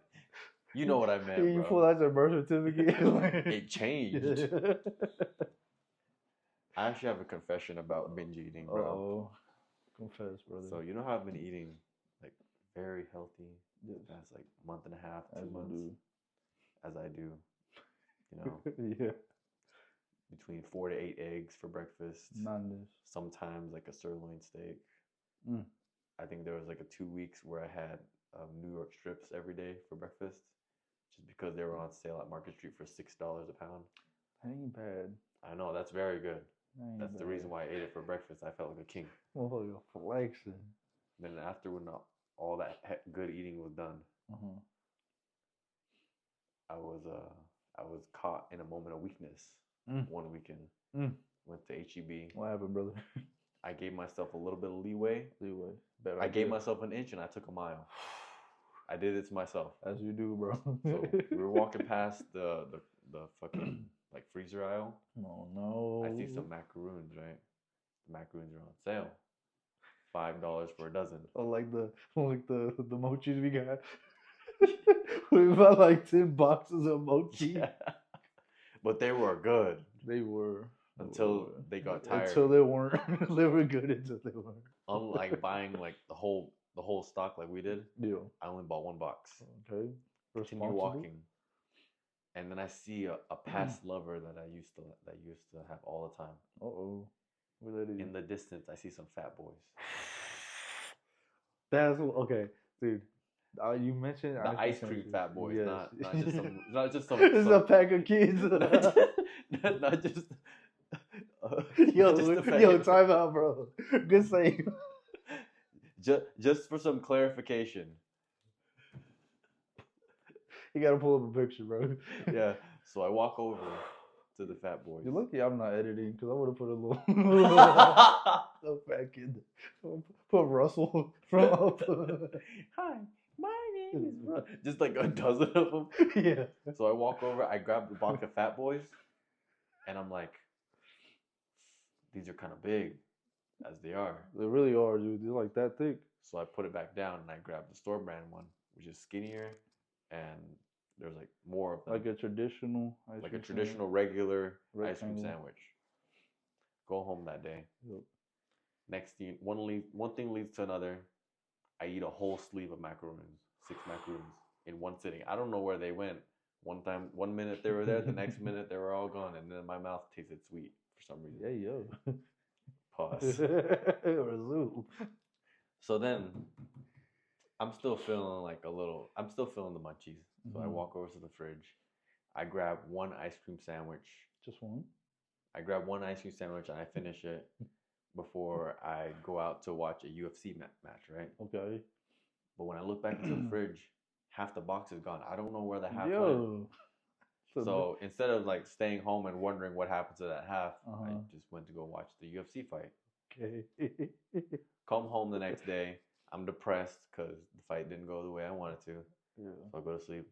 You know what I meant, you bro. pull out your birth certificate. It changed. Yeah. I actually have a confession about binge eating, bro. Oh, confess, brother. So you know how I've been eating like very healthy Yes. the past like month and a half, As 2 you months, do. as I do. You know, Yeah. between 4 to 8 eggs for breakfast. Madness. Sometimes like a sirloin steak. Mm. I think there was like a 2 weeks where I had New York strips every day for breakfast, just because they were on sale at Market Street for $6 a pound. That ain't bad. I know, that's very good. That ain't That's the bad. reason why I ate it for breakfast. I felt like a king. Oh, you're flexing. Then after when all that good eating was done, Uh-huh. I was caught in a moment of weakness. Mm. One weekend. Mm. Went to HEB. What happened, brother? I gave myself a little bit of leeway. Better I gave idea. myself an inch and I took a mile. I did it to myself. As you do, bro. So we were walking past the fucking like freezer aisle. Oh no. I see some macaroons, right? The macaroons are on sale. $5 for a dozen. Oh, like the mochis we got. We bought like 10 boxes of mochi. Yeah. But they were good. They were. Until they got tired. Until they weren't. They were good until they weren't. Unlike buying like the whole stock like we did, Yeah. I only bought 1 box. Okay. Continue walking, and then I see a past lover that I used to have all the time. Uh-oh. Where that is? In the distance, I see some fat boys. That's okay, dude. You mentioned The ice cream fat boys, Yes. not just some. This is a pack of kids. not just. Yo, time out, bro. Good save. Just for some clarification. You gotta pull up a picture, bro. Yeah. So I walk over to the fat boys. You're lucky I'm not editing because I would have put a little fat kid. Put Russell from up. Hi, my name is Russell. Just like a dozen of them. Yeah. So I walk over, I grab the box of fat boys, and I'm like, these are kind of big, as they are. They really are, dude. They're like that thick. So I put it back down and I grabbed the store brand one, which is skinnier, and there's like more of them. Like a traditional regular ice cream Rectangle. sandwich. Go home that day. Yep. Next thing, one thing leads to another. I eat a whole sleeve of macaroons, 6 macaroons in one sitting. I don't know where they went. One minute they were there, the next minute they were all gone, and then my mouth tasted sweet for some reason. Yeah, yo. Pause. Resume. So then, I'm still feeling the munchies. So I walk over to the fridge. I grab 1 ice cream sandwich. Just one? I grab 1 ice cream sandwich and I finish it before I go out to watch a UFC match, right? Okay. But when I look back into the fridge, half the box is gone. I don't know where the half went. So instead of like staying home and wondering what happened to that half, I just went to go watch the UFC fight. Okay. Come home the next day. I'm depressed because the fight didn't go the way I wanted to. Yeah. So I go to sleep.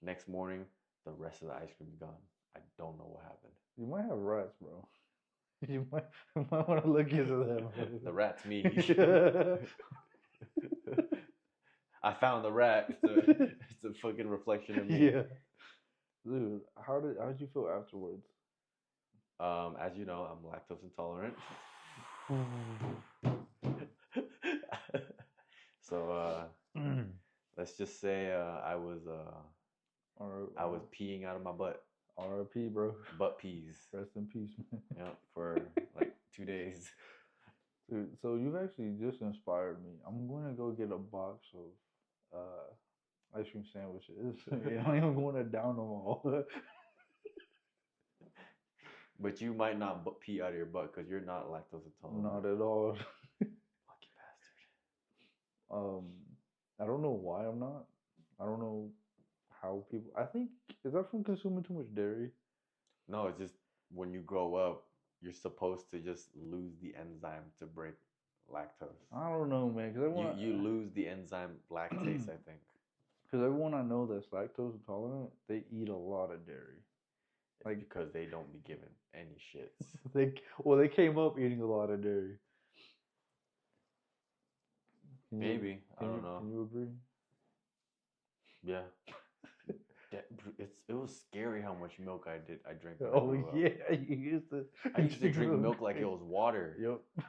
Next morning, the rest of the ice cream is gone. I don't know what happened. You might have rats, bro. You might want to look into that. Bro. The rat's me. I found the rat. It's a fucking reflection of me. Yeah. Dude, how did you feel afterwards? As you know, I'm lactose intolerant. So let's just say I was peeing out of my butt. R.I.P. bro. Butt peas. Rest in peace, man. Yeah, for like 2 days. Dude, so you've actually just inspired me. I'm going to go get a box of ice cream sandwiches. I'm even going to down them all. But you might not pee out of your butt because you're not lactose intolerant. Not at all. Lucky bastard. I don't know why I'm not. I don't know how people. I think is that from consuming too much dairy? No, it's just when you grow up, you're supposed to just lose the enzyme to break lactose. I don't know, man. Cause you lose the enzyme lactase, I think. Because everyone I know that's lactose intolerant, they eat a lot of dairy. It's like because they don't be given any shits. they came up eating a lot of dairy. Maybe. I don't know. Can you agree? Yeah. It was scary how much milk I drank. Oh yeah, you used to. I used to drink milk like it was water. Yep.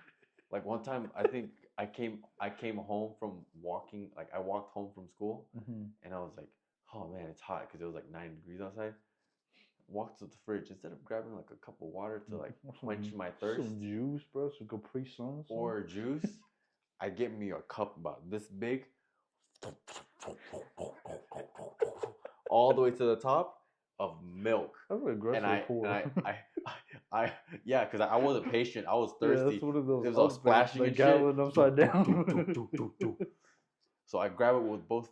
Like one time, I think I came home from walking. Like I walked home from school, and I was like, "Oh man, it's hot," because it was like 9 degrees outside. Walked to the fridge instead of grabbing like a cup of water to like quench my thirst. Some juice, bro. Some Capri Sun. Or juice. I get me a cup about this big, all the way to the top of milk. That's an aggressive pour. I yeah, because I wasn't patient. I was thirsty. Yeah, that's one of those. It was all splashing and gallon shit. Upside down. So I grab it with both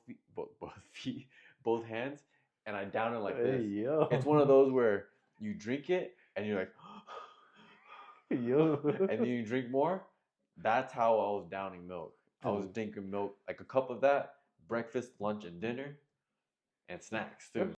feet, both hands, and I down it like this. Yo. It's one of those where you drink it and you're like, yo. And then you drink more. That's how I was downing milk. I was drinking milk, like a cup of that, breakfast, lunch, and dinner, and snacks too.